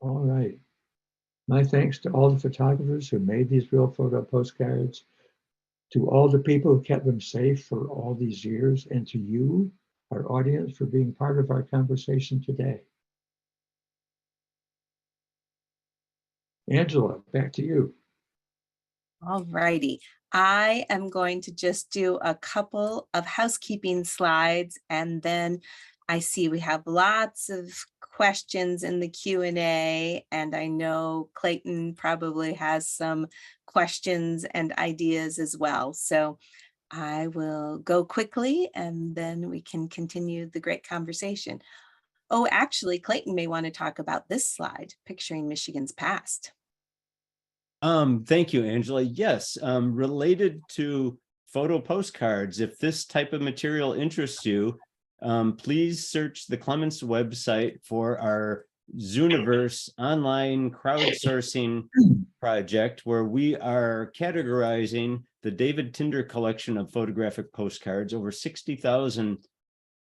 Speaker 3: All right. My thanks to all the photographers who made these real photo postcards, to all the people who kept them safe for all these years, and to you, our audience, for being part of our conversation today. Angela, back to you.
Speaker 1: All righty. I am going to just do a couple of housekeeping slides, and then I see we have lots of questions in the Q&A, and I know Clayton probably has some questions and ideas as well. So I will go quickly, and then we can continue the great conversation. Oh, actually, Clayton may want to talk about this slide, Picturing Michigan's Past.
Speaker 2: Thank you, Angela. Yes, related to photo postcards, if this type of material interests you, please search the Clements website for our Zooniverse online crowdsourcing project, where we are categorizing the David Tinder collection of photographic postcards, over 60,000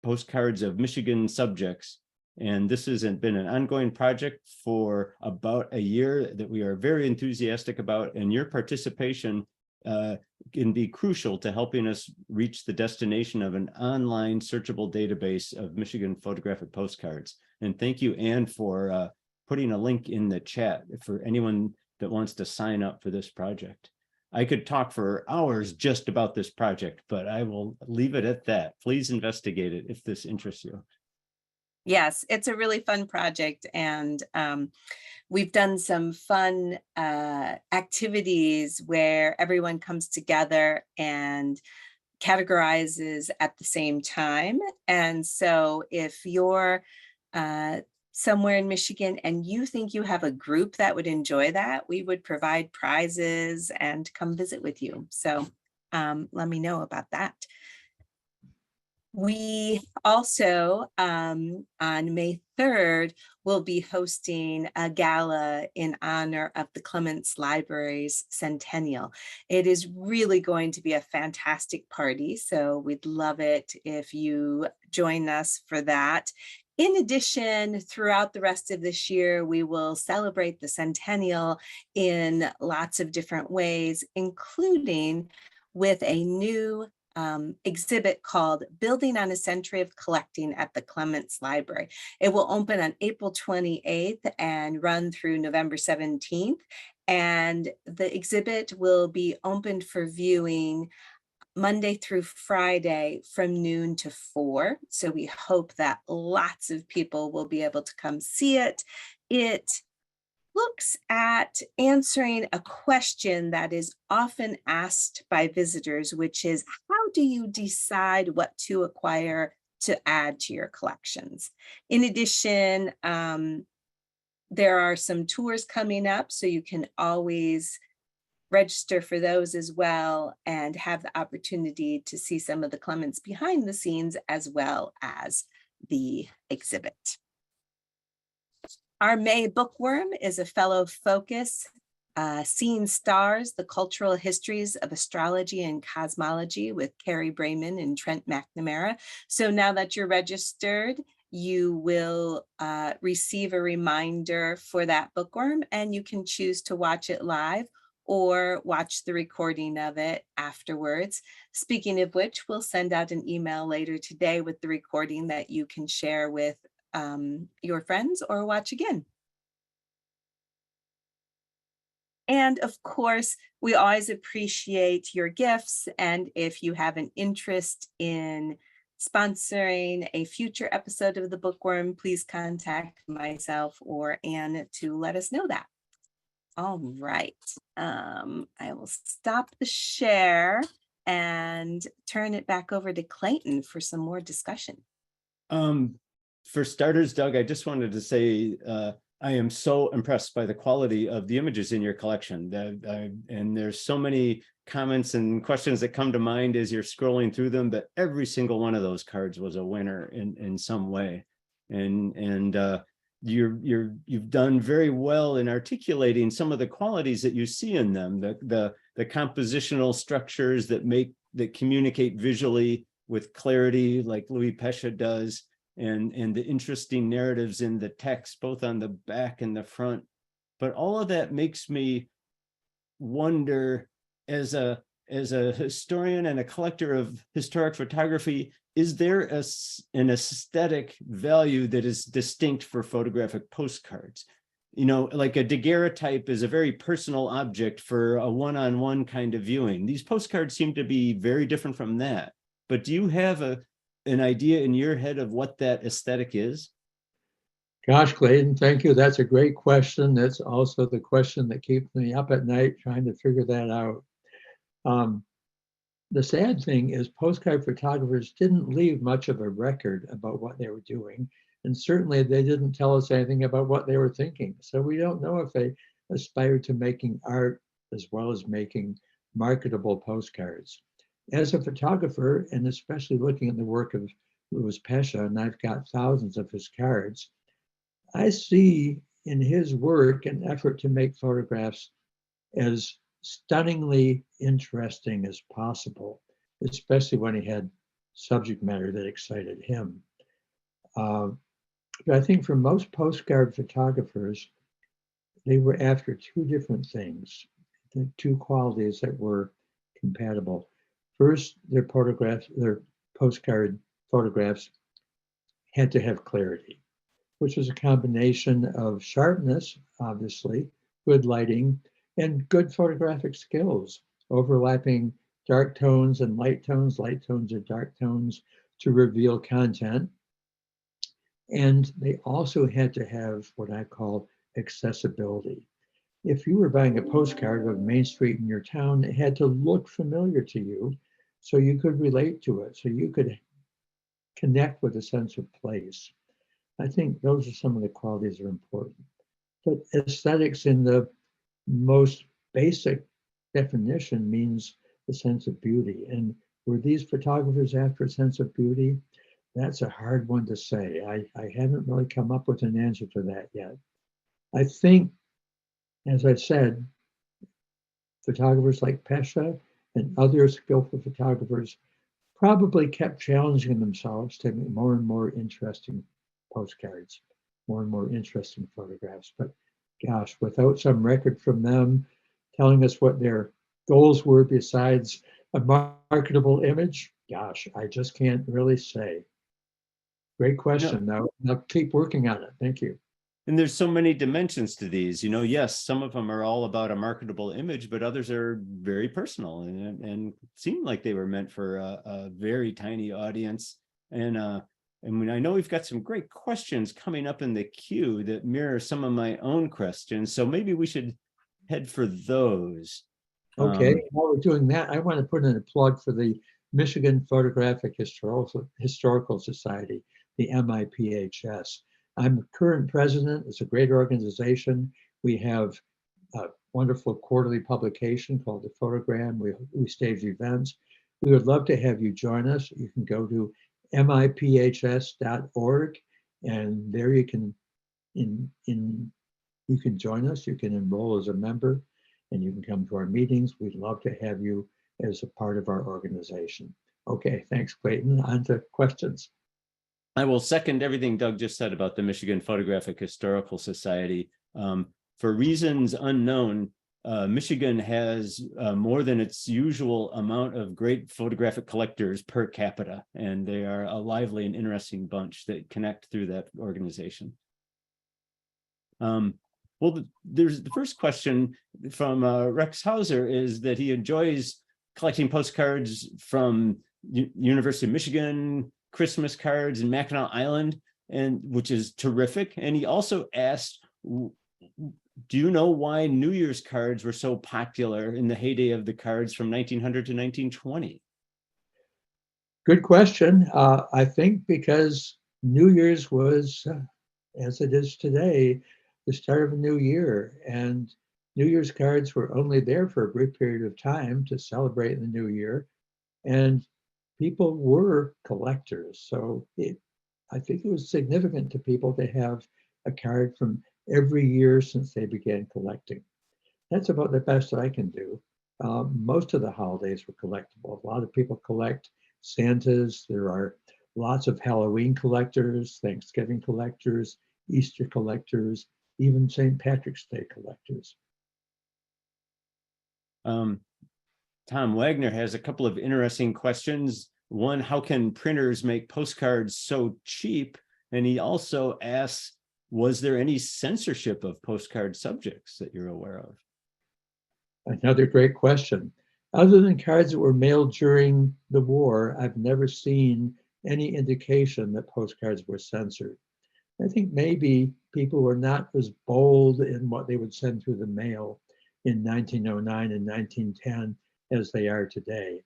Speaker 2: postcards of Michigan subjects. And this has been an ongoing project for about a year that we are very enthusiastic about, and your participation can be crucial to helping us reach the destination of an online searchable database of Michigan photographic postcards. And thank you, Anne, for putting a link in the chat for anyone that wants to sign up for this project. I could talk for hours just about this project, but I will leave it at that. Please investigate it if this interests you.
Speaker 1: Yes, it's a really fun project, and we've done some fun activities where everyone comes together and categorizes at the same time. And so if you're somewhere in Michigan and you think you have a group that would enjoy that, we would provide prizes and come visit with you. So let me know about that. We also, on May 3rd, will be hosting a gala in honor of the Clements Library's centennial. It is really going to be a fantastic party, so we'd love it if you join us for that. In addition, throughout the rest of this year, we will celebrate the centennial in lots of different ways, including with a new exhibit called Building on a Century of Collecting at the Clements Library. It will open on April 28th and run through November 17th. And the exhibit will be opened for viewing Monday through Friday from noon to 4. So we hope that lots of people will be able to come see it. It looks at answering a question that is often asked by visitors, which is, how do you decide what to acquire to add to your collections? In addition, there are some tours coming up, so you can always register for those as well and have the opportunity to see some of the Clements behind the scenes as well as the exhibit. Our May Bookworm is a fellow focus, Seeing Stars, the Cultural Histories of Astrology and Cosmology with Carrie Brayman and Trent McNamara. So now that you're registered, you will receive a reminder for that bookworm, and you can choose to watch it live or watch the recording of it afterwards. Speaking of which, we'll send out an email later today with the recording that you can share with your friends or watch again. And of course, we always appreciate your gifts. And if you have an interest in sponsoring a future episode of the Bookworm, please contact myself or Anne to let us know that. All right, I will stop the share and turn it back over to Clayton for some more discussion.
Speaker 2: For starters, Doug, I just wanted to say I am so impressed by the quality of the images in your collection. And there's so many comments and questions that come to mind as you're scrolling through them, but every single one of those cards was a winner in some way. And you've done very well in articulating some of the qualities that you see in them, the compositional structures that communicate visually with clarity, like Louis Pesce does, and the interesting narratives in the text, both on the back and the front. But all of that makes me wonder, as a historian and a collector of historic photography, is there an aesthetic value that is distinct for photographic postcards? You know, like a daguerreotype is a very personal object for a one-on-one kind of viewing. These postcards seem to be very different from that. But do you have an idea in your head of what that aesthetic is?
Speaker 3: Gosh, Clayton, thank you. That's a great question. That's also the question that keeps me up at night trying to figure that out. The sad thing is postcard photographers didn't leave much of a record about what they were doing. And certainly they didn't tell us anything about what they were thinking. So we don't know if they aspired to making art as well as making marketable postcards. As a photographer, and especially looking at the work of Louis Pesce, and I've got thousands of his cards, I see in his work an effort to make photographs as stunningly interesting as possible, especially when he had subject matter that excited him. But I think for most postcard photographers, they were after two different things, the two qualities that were compatible. First, their postcard photographs had to have clarity, which was a combination of sharpness, obviously, good lighting, and good photographic skills, overlapping dark tones and light tones or dark tones to reveal content. And they also had to have what I call accessibility. If you were buying a postcard of Main Street in your town, it had to look familiar to you so you could relate to it, so you could connect with a sense of place. I think those are some of the qualities that are important. But aesthetics in the most basic definition means the sense of beauty. And were these photographers after a sense of beauty? That's a hard one to say. I haven't really come up with an answer to that yet. I think, as I said, photographers like Pesce and other skillful photographers probably kept challenging themselves to make more and more interesting postcards, more and more interesting photographs. But gosh, without some record from them telling us what their goals were besides a marketable image, gosh, I just can't really say. Great question, though. I'll keep working on it. Thank you.
Speaker 2: And there's so many dimensions to these. You know, yes, some of them are all about a marketable image, but others are very personal and seem like they were meant for a very tiny audience. And when I know we've got some great questions coming up in the queue that mirror some of my own questions, so maybe we should head for those.
Speaker 3: Okay, while we're doing that, I want to put in a plug for the Michigan Photographic Historical Society, the MIPHS. I'm the current president. It's a great organization. We have a wonderful quarterly publication called The Photogram. We stage events. We would love to have you join us. You can go to miphs.org, and there you can you can join us. You can enroll as a member, and you can come to our meetings. We'd love to have you as a part of our organization. Okay, thanks, Clayton. On to questions.
Speaker 2: I will second everything Doug just said about the Michigan Photographic Historical Society. For reasons unknown, Michigan has more than its usual amount of great photographic collectors per capita, and they are a lively and interesting bunch that connect through that organization. Well, there's the first question from Rex Hauser is that he enjoys collecting postcards from University of Michigan, Christmas cards, and Mackinac Island, and which is terrific. And he also asked, do you know why New Year's cards were so popular in the heyday of the cards from 1900 to 1920?
Speaker 3: Good question. I think because New Year's was, as it is today, the start of a new year. And New Year's cards were only there for a brief period of time to celebrate the new year. And people were collectors. So I think it was significant to people to have a card from every year since they began collecting. That's about the best I can do. Most of the holidays were collectible. A lot of people collect Santas. There are lots of Halloween collectors, Thanksgiving collectors, Easter collectors, even St. Patrick's Day collectors.
Speaker 2: Tom Wagner has a couple of interesting questions. One, how can printers make postcards so cheap? And he also asks, was there any censorship of postcard subjects that you're aware of?
Speaker 3: Another great question. Other than cards that were mailed during the war, I've never seen any indication that postcards were censored. I think maybe people were not as bold in what they would send through the mail in 1909 and 1910 as they are today.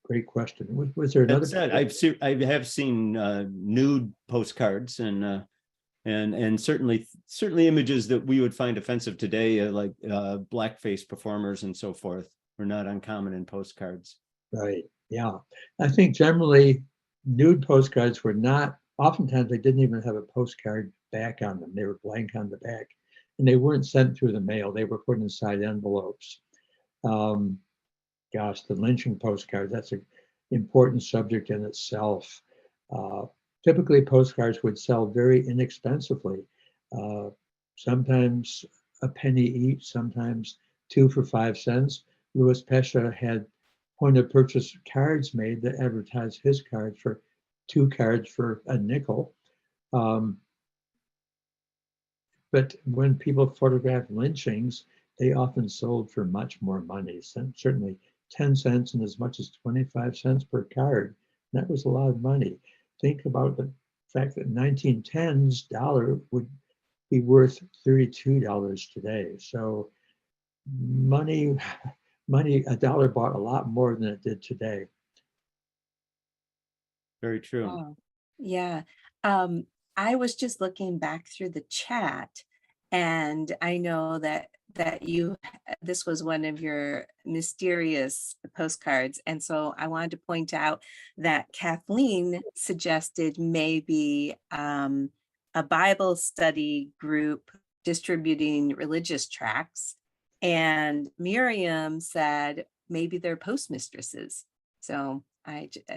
Speaker 3: Great question. Was there another?
Speaker 2: I have seen nude postcards and certainly images that we would find offensive today, like blackface performers and so forth, were not uncommon in postcards.
Speaker 3: Right. Yeah. I think generally nude postcards were not, oftentimes they didn't even have a postcard back on them. They were blank on the back and they weren't sent through the mail. They were put inside envelopes. Gosh, the lynching postcard, that's an important subject in itself. Typically postcards would sell very inexpensively. Sometimes a penny each, sometimes 2 for 5 cents. Louis Pesha had point of purchase cards made that advertised his cards for 2 cards for a nickel. But when people photographed lynchings, they often sold for much more money, certainly 10 cents and as much as 25 cents per card. That was a lot of money. Think about the fact that 1910's dollar would be worth $32 today. So money, a dollar bought a lot more than it did today.
Speaker 2: Very true.
Speaker 1: Oh, yeah. I was just looking back through the chat, and I know that this was one of your mysterious postcards, and so I wanted to point out that Kathleen suggested maybe a Bible study group distributing religious tracts, and Miriam said maybe they're postmistresses. So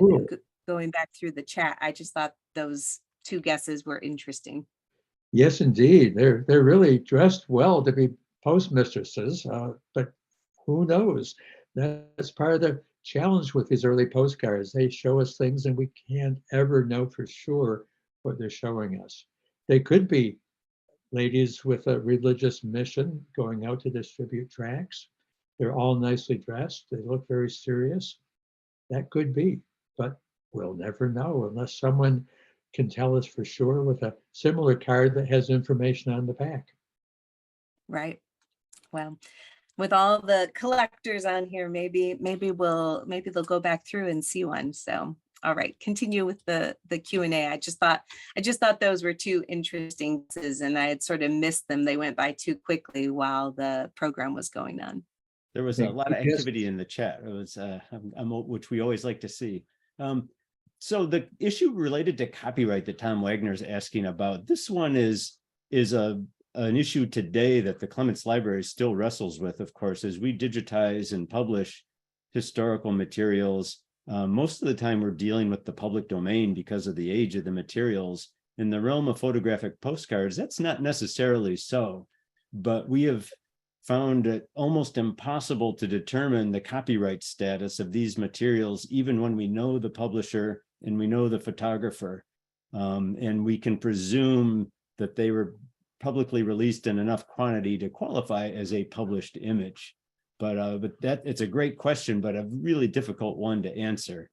Speaker 3: Ooh.
Speaker 1: going back through the chat, I just thought those 2 guesses were interesting.
Speaker 3: Yes, indeed. They're really dressed well to be postmistresses, but who knows? That's part of the challenge with these early postcards. They show us things and we can't ever know for sure what they're showing us. They could be ladies with a religious mission going out to distribute tracts. They're all nicely dressed. They look very serious. That could be, but we'll never know unless someone can tell us for sure with a similar card that has information on the back.
Speaker 1: Right. Well, with all the collectors on here, maybe they'll go back through and see one. So, all right, continue with the Q&A. I just thought those were 2 interesting pieces, and I had sort of missed them. They went by too quickly while the program was going on.
Speaker 2: There was a lot of activity in the chat. It was which we always like to see. So the issue related to copyright that Tom Wagner is asking about, this one is an issue today that the Clements Library still wrestles with, of course, as we digitize and publish historical materials. Most of the time we're dealing with the public domain because of the age of the materials. In the realm of photographic postcards, that's not necessarily so, but we have found it almost impossible to determine the copyright status of these materials, even when we know the publisher and we know the photographer, and we can presume that they were publicly released in enough quantity to qualify as a published image. But that it's a great question, but a really difficult one to answer.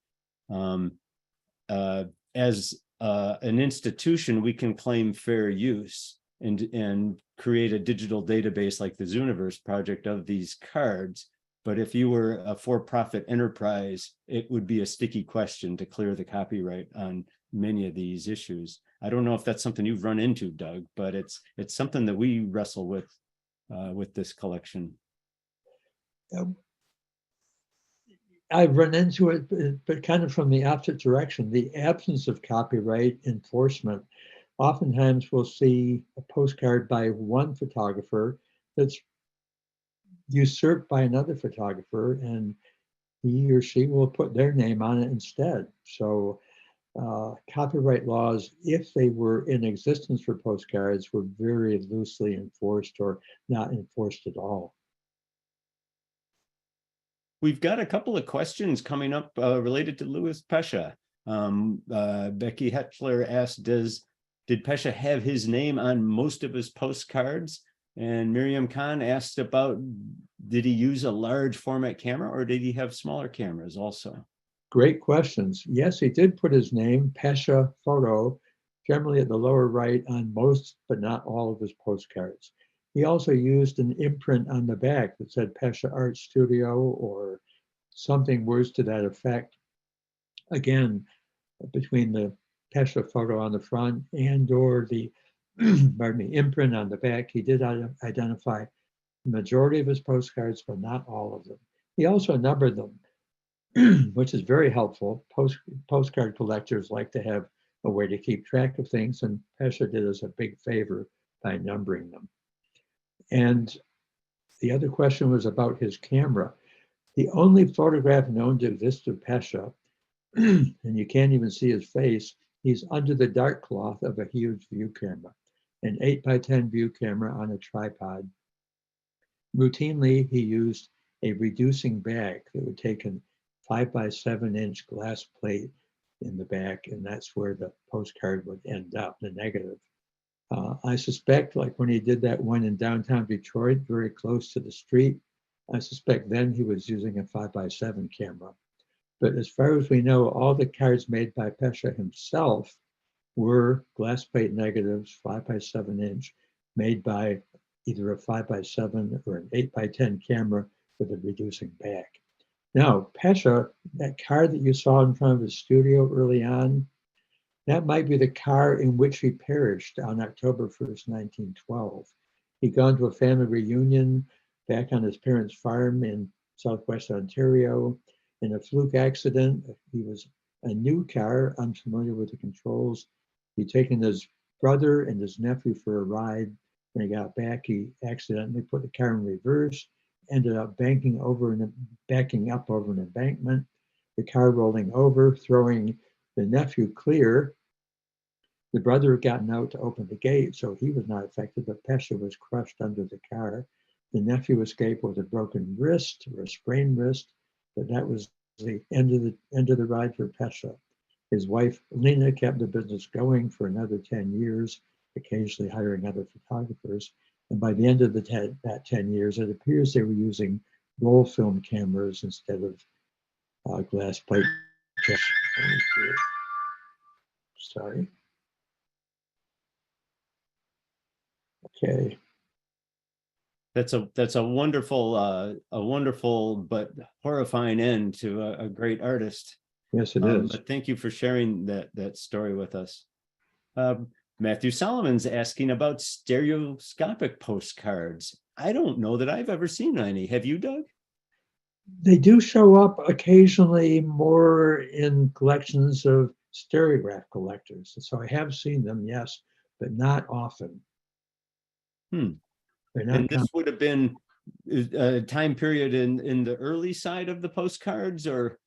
Speaker 2: As an institution, we can claim fair use and create a digital database like the Zooniverse project of these cards. But if you were a for-profit enterprise, it would be a sticky question to clear the copyright on many of these issues. I don't know if that's something you've run into, Doug, but it's something that we wrestle with this collection.
Speaker 3: I've run into it, but kind of from the opposite direction. The absence of copyright enforcement. Oftentimes we'll see a postcard by one photographer that's usurped by another photographer, and he or she will put their name on it instead. So copyright laws, if they were in existence for postcards, were very loosely enforced or not enforced at all.
Speaker 2: We've got a couple of questions coming up related to Louis Pesha. Becky Hetchler asked, did Pesha have his name on most of his postcards? And Miriam Khan asked about, did he use a large format camera or did he have smaller cameras also?
Speaker 3: Great questions. Yes, he did put his name, Pesha Photo, generally at the lower right on most, but not all of his postcards. He also used an imprint on the back that said Pesha Art Studio or something words to that effect. Again, between the Pesha photo on the front and or the pardon me, imprint on the back, he did identify the majority of his postcards, but not all of them. He also numbered them, which is very helpful. Postcard collectors like to have a way to keep track of things, and Pesha did us a big favor by numbering them. And the other question was about his camera. The only photograph known to exist of Pesha, and you can't even see his face, he's under the dark cloth of a huge view camera, an 8x10 view camera on a tripod. Routinely, he used a reducing bag that would take a 5x7-inch glass plate in the back, and that's where the postcard would end up, the negative. I suspect, like when he did that one in downtown Detroit, very close to the street, I suspect then he was using a 5x7 camera. But as far as we know, all the cards made by Pesha himself were glass plate negatives, 5x7-inch, made by either a 5x7 or an 8x10 camera with a reducing back. Now, Pesha, that card that you saw in front of his studio early on, that might be the car in which he perished on October 1st, 1912. He'd gone to a family reunion back on his parents' farm in southwest Ontario. In a fluke accident, he was a new car, unfamiliar with the controls. He'd taken his brother and his nephew for a ride. When he got back, he accidentally put the car in reverse, ended up backing up over an embankment, the car rolling over, throwing the nephew clear. The brother had gotten out to open the gate, so he was not affected, but Pesha was crushed under the car. The nephew escaped with a broken wrist or a sprained wrist, but that was the end of the ride for Pesha. His wife, Lena, kept the business going for another 10 years, occasionally hiring other photographers. And by the end of that 10 years, it appears they were using roll film cameras instead of glass plate. Sorry. Okay.
Speaker 2: That's a wonderful but horrifying end to a great artist.
Speaker 3: Yes, it is.
Speaker 2: But thank you for sharing that story with us. Matthew Solomon's asking about stereoscopic postcards. I don't know that I've ever seen any. Have you, Doug?
Speaker 3: They do show up occasionally more in collections of stereograph collectors. So I have seen them, yes, but not often. They're not
Speaker 2: And this would have been a time period in the early side of the postcards, or?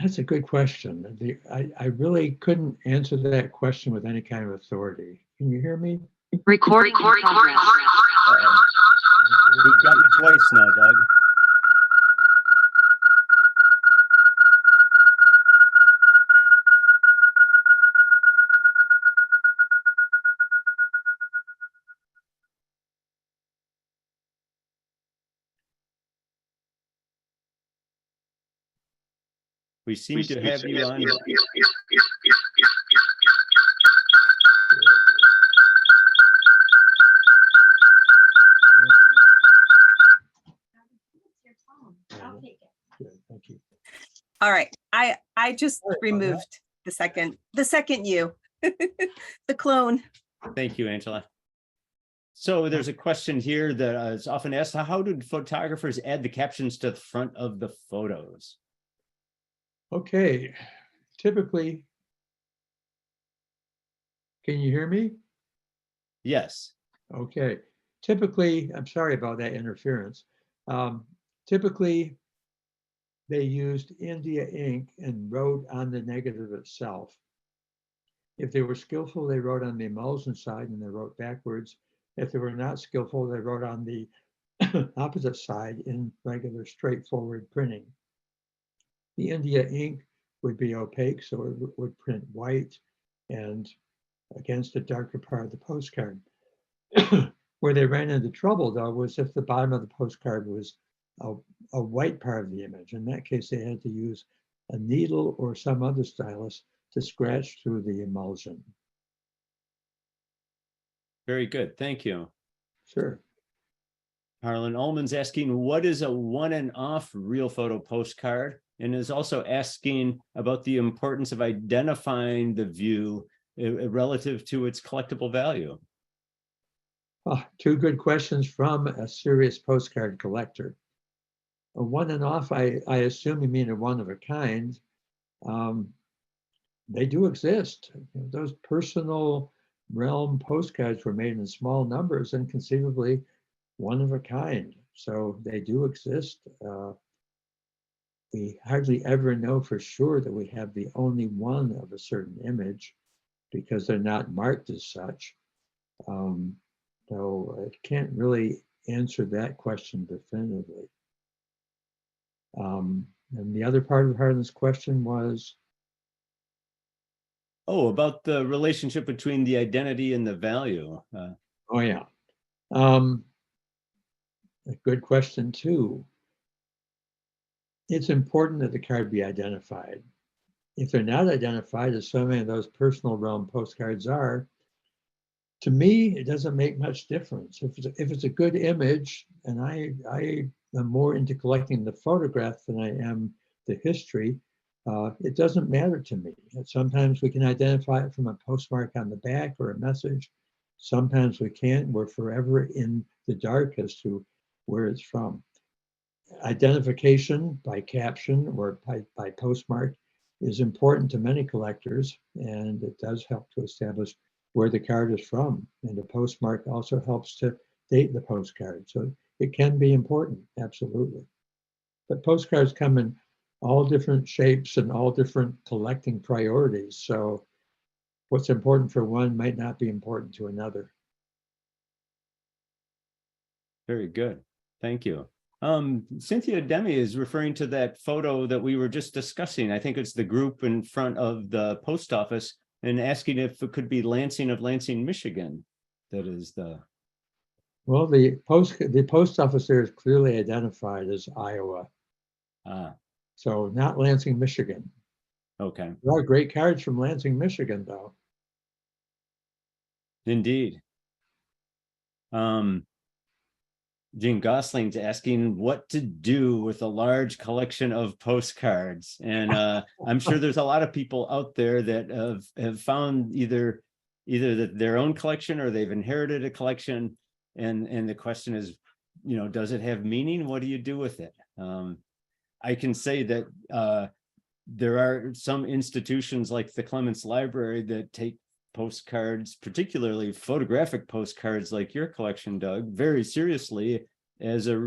Speaker 3: That's a good question. I really couldn't answer that question with any kind of authority. Can you hear me?
Speaker 4: Recording in progress.
Speaker 2: We've got you twice now, Doug. We seem to have you on.
Speaker 1: All right, I just
Speaker 3: Sorry about that.
Speaker 1: removed the second you, the clone.
Speaker 2: Thank you, Angela. So there's a question here that is often asked, how do photographers add the captions to the front of the photos?
Speaker 3: Okay, typically, can you hear me?
Speaker 2: Yes.
Speaker 3: Okay, typically, I'm sorry about that interference. Typically, they used India ink and wrote on the negative itself. If they were skillful, they wrote on the emulsion side and they wrote backwards. If they were not skillful, they wrote on the opposite side in regular straightforward printing. The India ink would be opaque, so it would print white and against the darker part of the postcard. Where they ran into trouble, though, was if the bottom of the postcard was a white part of the image. In that case, they had to use a needle or some other stylus to scratch through the emulsion.
Speaker 2: Very good. Thank you.
Speaker 3: Sure.
Speaker 2: Harlan Ullman's asking, what is a one and off real photo postcard? And is also asking about the importance of identifying the view relative to its collectible value.
Speaker 3: Two good questions from a serious postcard collector. A one and off, I assume you mean a one of a kind. They do exist. Those personal realm postcards were made in small numbers and conceivably one of a kind. So they do exist. We hardly ever know for sure that we have the only one of a certain image because they're not marked as such. So I can't really answer that question definitively. And the other part of Harlan's question was?
Speaker 2: Oh, about the relationship between the identity and the value.
Speaker 3: Oh, yeah. A good question, too. It's important that the card be identified. If they're not identified, as so many of those personal realm postcards are, to me, it doesn't make much difference. If it's a good image, and I am more into collecting the photograph than I am the history, it doesn't matter to me. Sometimes we can identify it from a postmark on the back or a message. Sometimes we can't. We're forever in the dark as to where it's from. Identification by caption or by postmark is important to many collectors, and it does help to establish where the card is from. And the postmark also helps to date the postcard. So it can be important, absolutely. But postcards come in all different shapes and all different collecting priorities. So what's important for one might not be important to another.
Speaker 2: Very good. Thank you. Cynthia Demi is referring to that photo that we were just discussing. I think it's the group in front of the post office and asking if it could be Lansing of Lansing, Michigan. That is the...
Speaker 3: Well, the post office there is clearly identified as Iowa. So not Lansing, Michigan.
Speaker 2: Okay.
Speaker 3: There are great cards from Lansing, Michigan, though.
Speaker 2: Indeed. Jean Gosling's asking what to do with a large collection of postcards. And I'm sure there's a lot of people out there that have found either their own collection or they've inherited a collection. And the question is, does it have meaning? What do you do with it? I can say that there are some institutions like the Clements Library that take postcards, particularly photographic postcards like your collection, Doug, very seriously as a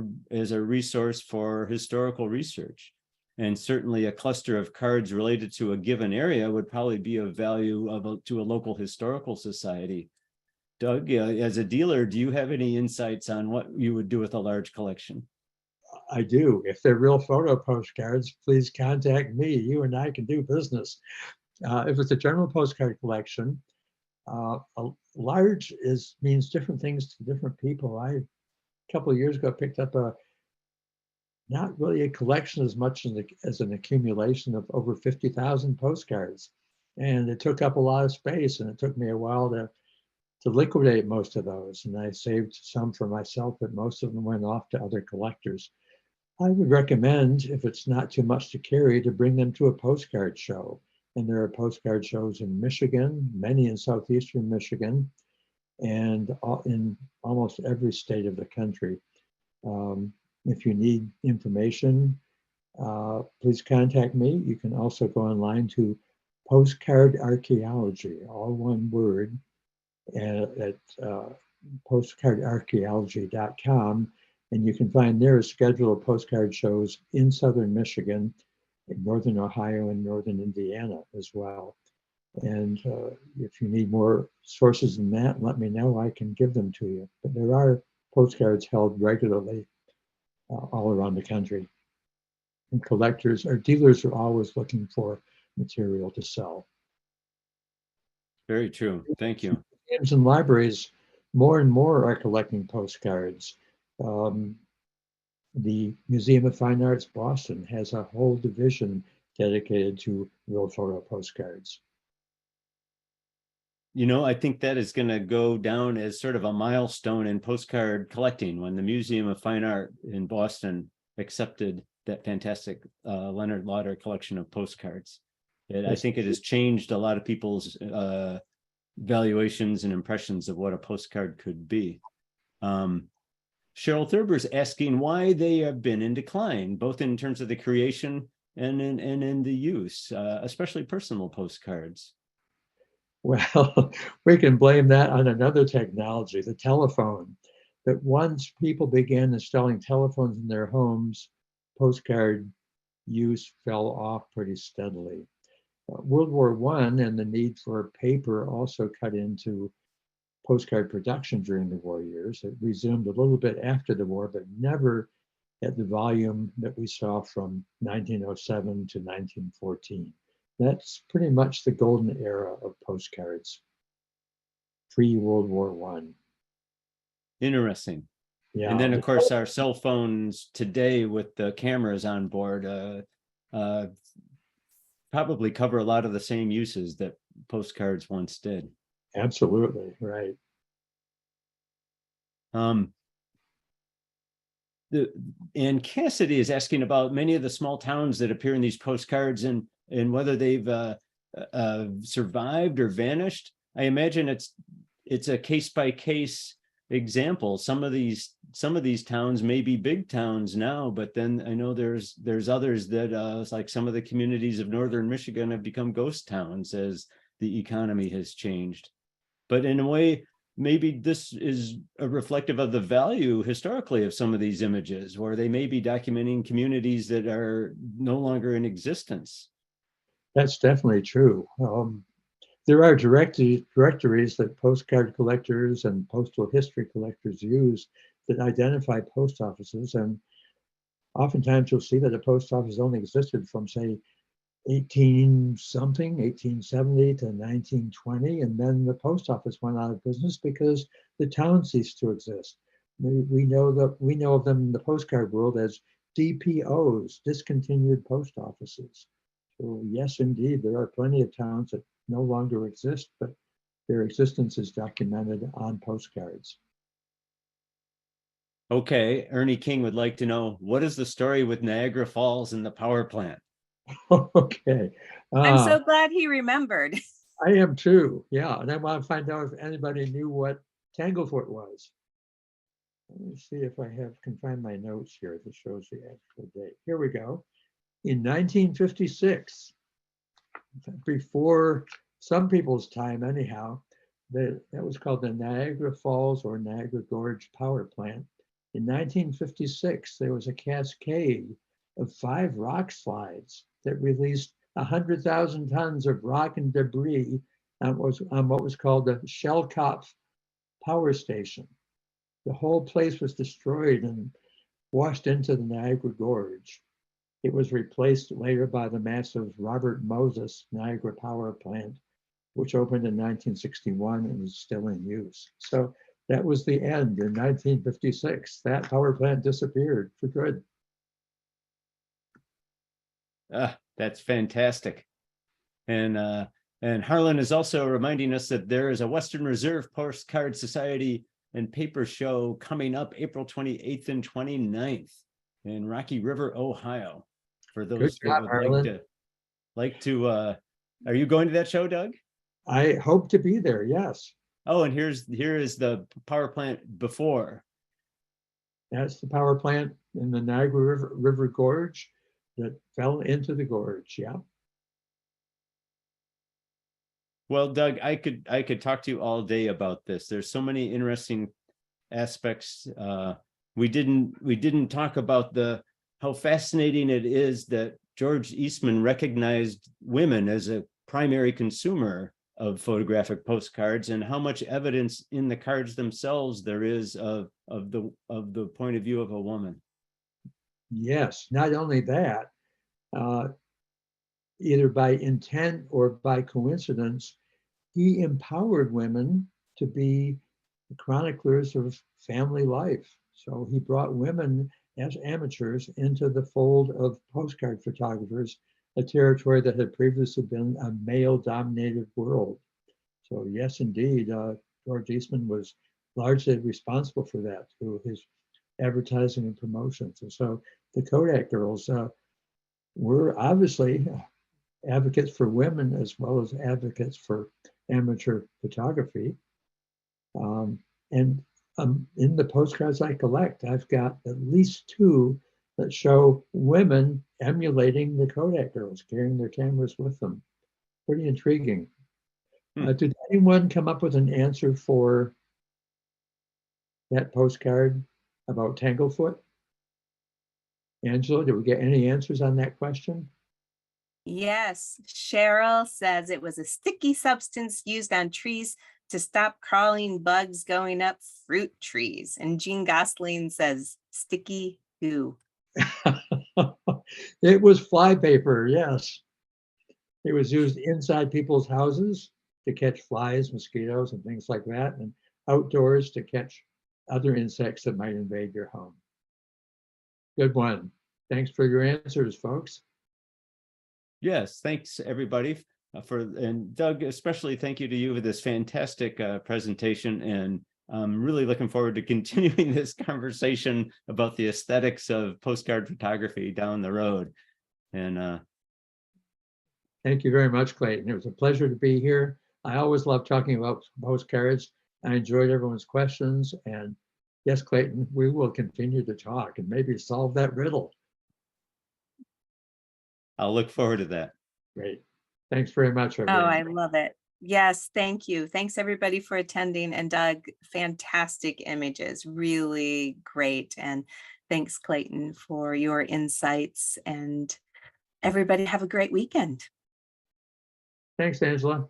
Speaker 2: resource for historical research. And certainly a cluster of cards related to a given area would probably be of value to a local historical society. Doug, as a dealer, do you have any insights on what you would do with a large collection?
Speaker 3: I do. If they're real photo postcards, please contact me. You and I can do business. If it's a general postcard collection, large means different things to different people. A couple of years ago picked up not really a collection as much as an accumulation of over 50,000 postcards, and it took up a lot of space. And it took me a while to liquidate most of those. And I saved some for myself, but most of them went off to other collectors. I would recommend, if it's not too much to carry, to bring them to a postcard show. And there are postcard shows in Michigan, many in southeastern Michigan, and in almost every state of the country. If you need information, please contact me. You can also go online to Postcard Archaeology, all one word, at postcardarchaeology.com. And you can find there a schedule of postcard shows in southern Michigan, in northern Ohio, and northern Indiana as well. And if you need more sources than that, let me know. I can give them to you. But there are postcards held regularly all around the country. And collectors or dealers are always looking for material to sell.
Speaker 2: Very true. Thank you.
Speaker 3: Museums and libraries, more and more are collecting postcards. The Museum of Fine Arts Boston has a whole division dedicated to real photo postcards.
Speaker 2: You know, I think that is going to go down as sort of a milestone in postcard collecting when the Museum of Fine Art in Boston accepted that fantastic Leonard Lauder collection of postcards. I think it has changed a lot of people's valuations and impressions of what a postcard could be. Cheryl Thurber's asking why they have been in decline, both in terms of the creation and in the use, especially personal postcards.
Speaker 3: Well, we can blame that on another technology, the telephone. That once people began installing telephones in their homes, postcard use fell off pretty steadily. World War I and the need for paper also cut into postcard production during the war years. It resumed a little bit after the war, but never at the volume that we saw from 1907 to 1914. That's pretty much the golden era of postcards, pre-World War I.
Speaker 2: Interesting.
Speaker 3: Yeah.
Speaker 2: And then, of course, our cell phones today with the cameras on board probably cover a lot of the same uses that postcards once did.
Speaker 3: Absolutely, right.
Speaker 2: And Cassidy is asking about many of the small towns that appear in these postcards and whether they've survived or vanished. I imagine it's a case-by-case example. Some of these towns may be big towns now, but then I know there's others that like some of the communities of northern Michigan have become ghost towns as the economy has changed. But in a way, maybe this is a reflective of the value historically of some of these images, where they may be documenting communities that are no longer in existence.
Speaker 3: That's definitely true. There are directories that postcard collectors and postal history collectors use that identify post offices. And oftentimes you'll see that a post office only existed from, say, 1870 to 1920, and then the post office went out of business because the town ceased to exist. We know of them in the postcard world as DPOs, discontinued post offices. So yes, indeed, there are plenty of towns that no longer exist, but their existence is documented on postcards.
Speaker 2: Okay, Ernie King would like to know, what is the story with Niagara Falls and the power plant?
Speaker 3: Okay.
Speaker 1: I'm so glad he remembered.
Speaker 3: I am too, yeah. And I want to find out if anybody knew what Tanglefoot was. Let me see if I can find my notes here that shows the actual date. Here we go. In 1956, before some people's time anyhow, that was called the Niagara Falls or Niagara Gorge Power Plant. In 1956, there was a cascade of 5 rock slides that released 100,000 tons of rock and debris on what was called the Shellkopf Power Station. The whole place was destroyed and washed into the Niagara Gorge. It was replaced later by the massive Robert Moses Niagara Power Plant, which opened in 1961 and is still in use. So that was the end in 1956. That power plant disappeared for good.
Speaker 2: That's fantastic. And Harlan is also reminding us that there is a Western Reserve Postcard Society and Paper Show coming up April 28th and 29th. in Rocky River, Ohio. For
Speaker 3: Good
Speaker 2: those that
Speaker 3: job,
Speaker 2: would
Speaker 3: Harlan.
Speaker 2: like to, are you going to that show, Doug?
Speaker 3: I hope to be there, yes.
Speaker 2: Oh, and here is the power plant before.
Speaker 3: That's the power plant in the Niagara River Gorge that fell into the gorge, yeah.
Speaker 2: Well, Doug, I could talk to you all day about this. There's so many interesting aspects. We didn't talk about how fascinating it is that George Eastman recognized women as a primary consumer of photographic postcards, and how much evidence in the cards themselves there is of the point of view of a woman.
Speaker 3: Yes, not only that, either by intent or by coincidence, he empowered women to be the chroniclers of family life. So he brought women as amateurs into the fold of postcard photographers, a territory that had previously been a male-dominated world. So yes, indeed, George Eastman was largely responsible for that through his advertising and promotions. And so the Kodak girls were obviously advocates for women as well as advocates for amateur photography. And in the postcards I collect, I've got at least 2 that show women emulating the Kodak girls, carrying their cameras with them. Pretty intriguing. Did anyone come up with an answer for that postcard about Tanglefoot? Angela, did we get any answers on that question?
Speaker 1: Yes, Cheryl says it was a sticky substance used on trees to stop crawling bugs going up fruit trees. And Jean Gosling says sticky goo.
Speaker 3: It was flypaper, yes. It was used inside people's houses to catch flies, mosquitoes, and things like that, and outdoors to catch other insects that might invade your home. Good one. Thanks for your answers, folks.
Speaker 2: Yes, thanks everybody and Doug, especially thank you to you for this fantastic presentation, and I'm really looking forward to continuing this conversation about the aesthetics of postcard photography down the road. And
Speaker 3: thank you very much, Clayton. It was a pleasure to be here. I always love talking about postcards. I enjoyed everyone's questions, and yes, Clayton, we will continue to talk and maybe solve that riddle.
Speaker 2: I'll look forward to that.
Speaker 3: Great. Thanks very much, everyone.
Speaker 1: Oh, I love it. Yes, thank you. Thanks everybody for attending. And Doug, fantastic images, really great. And thanks, Clayton, for your insights. And everybody have a great weekend.
Speaker 3: Thanks, Angela.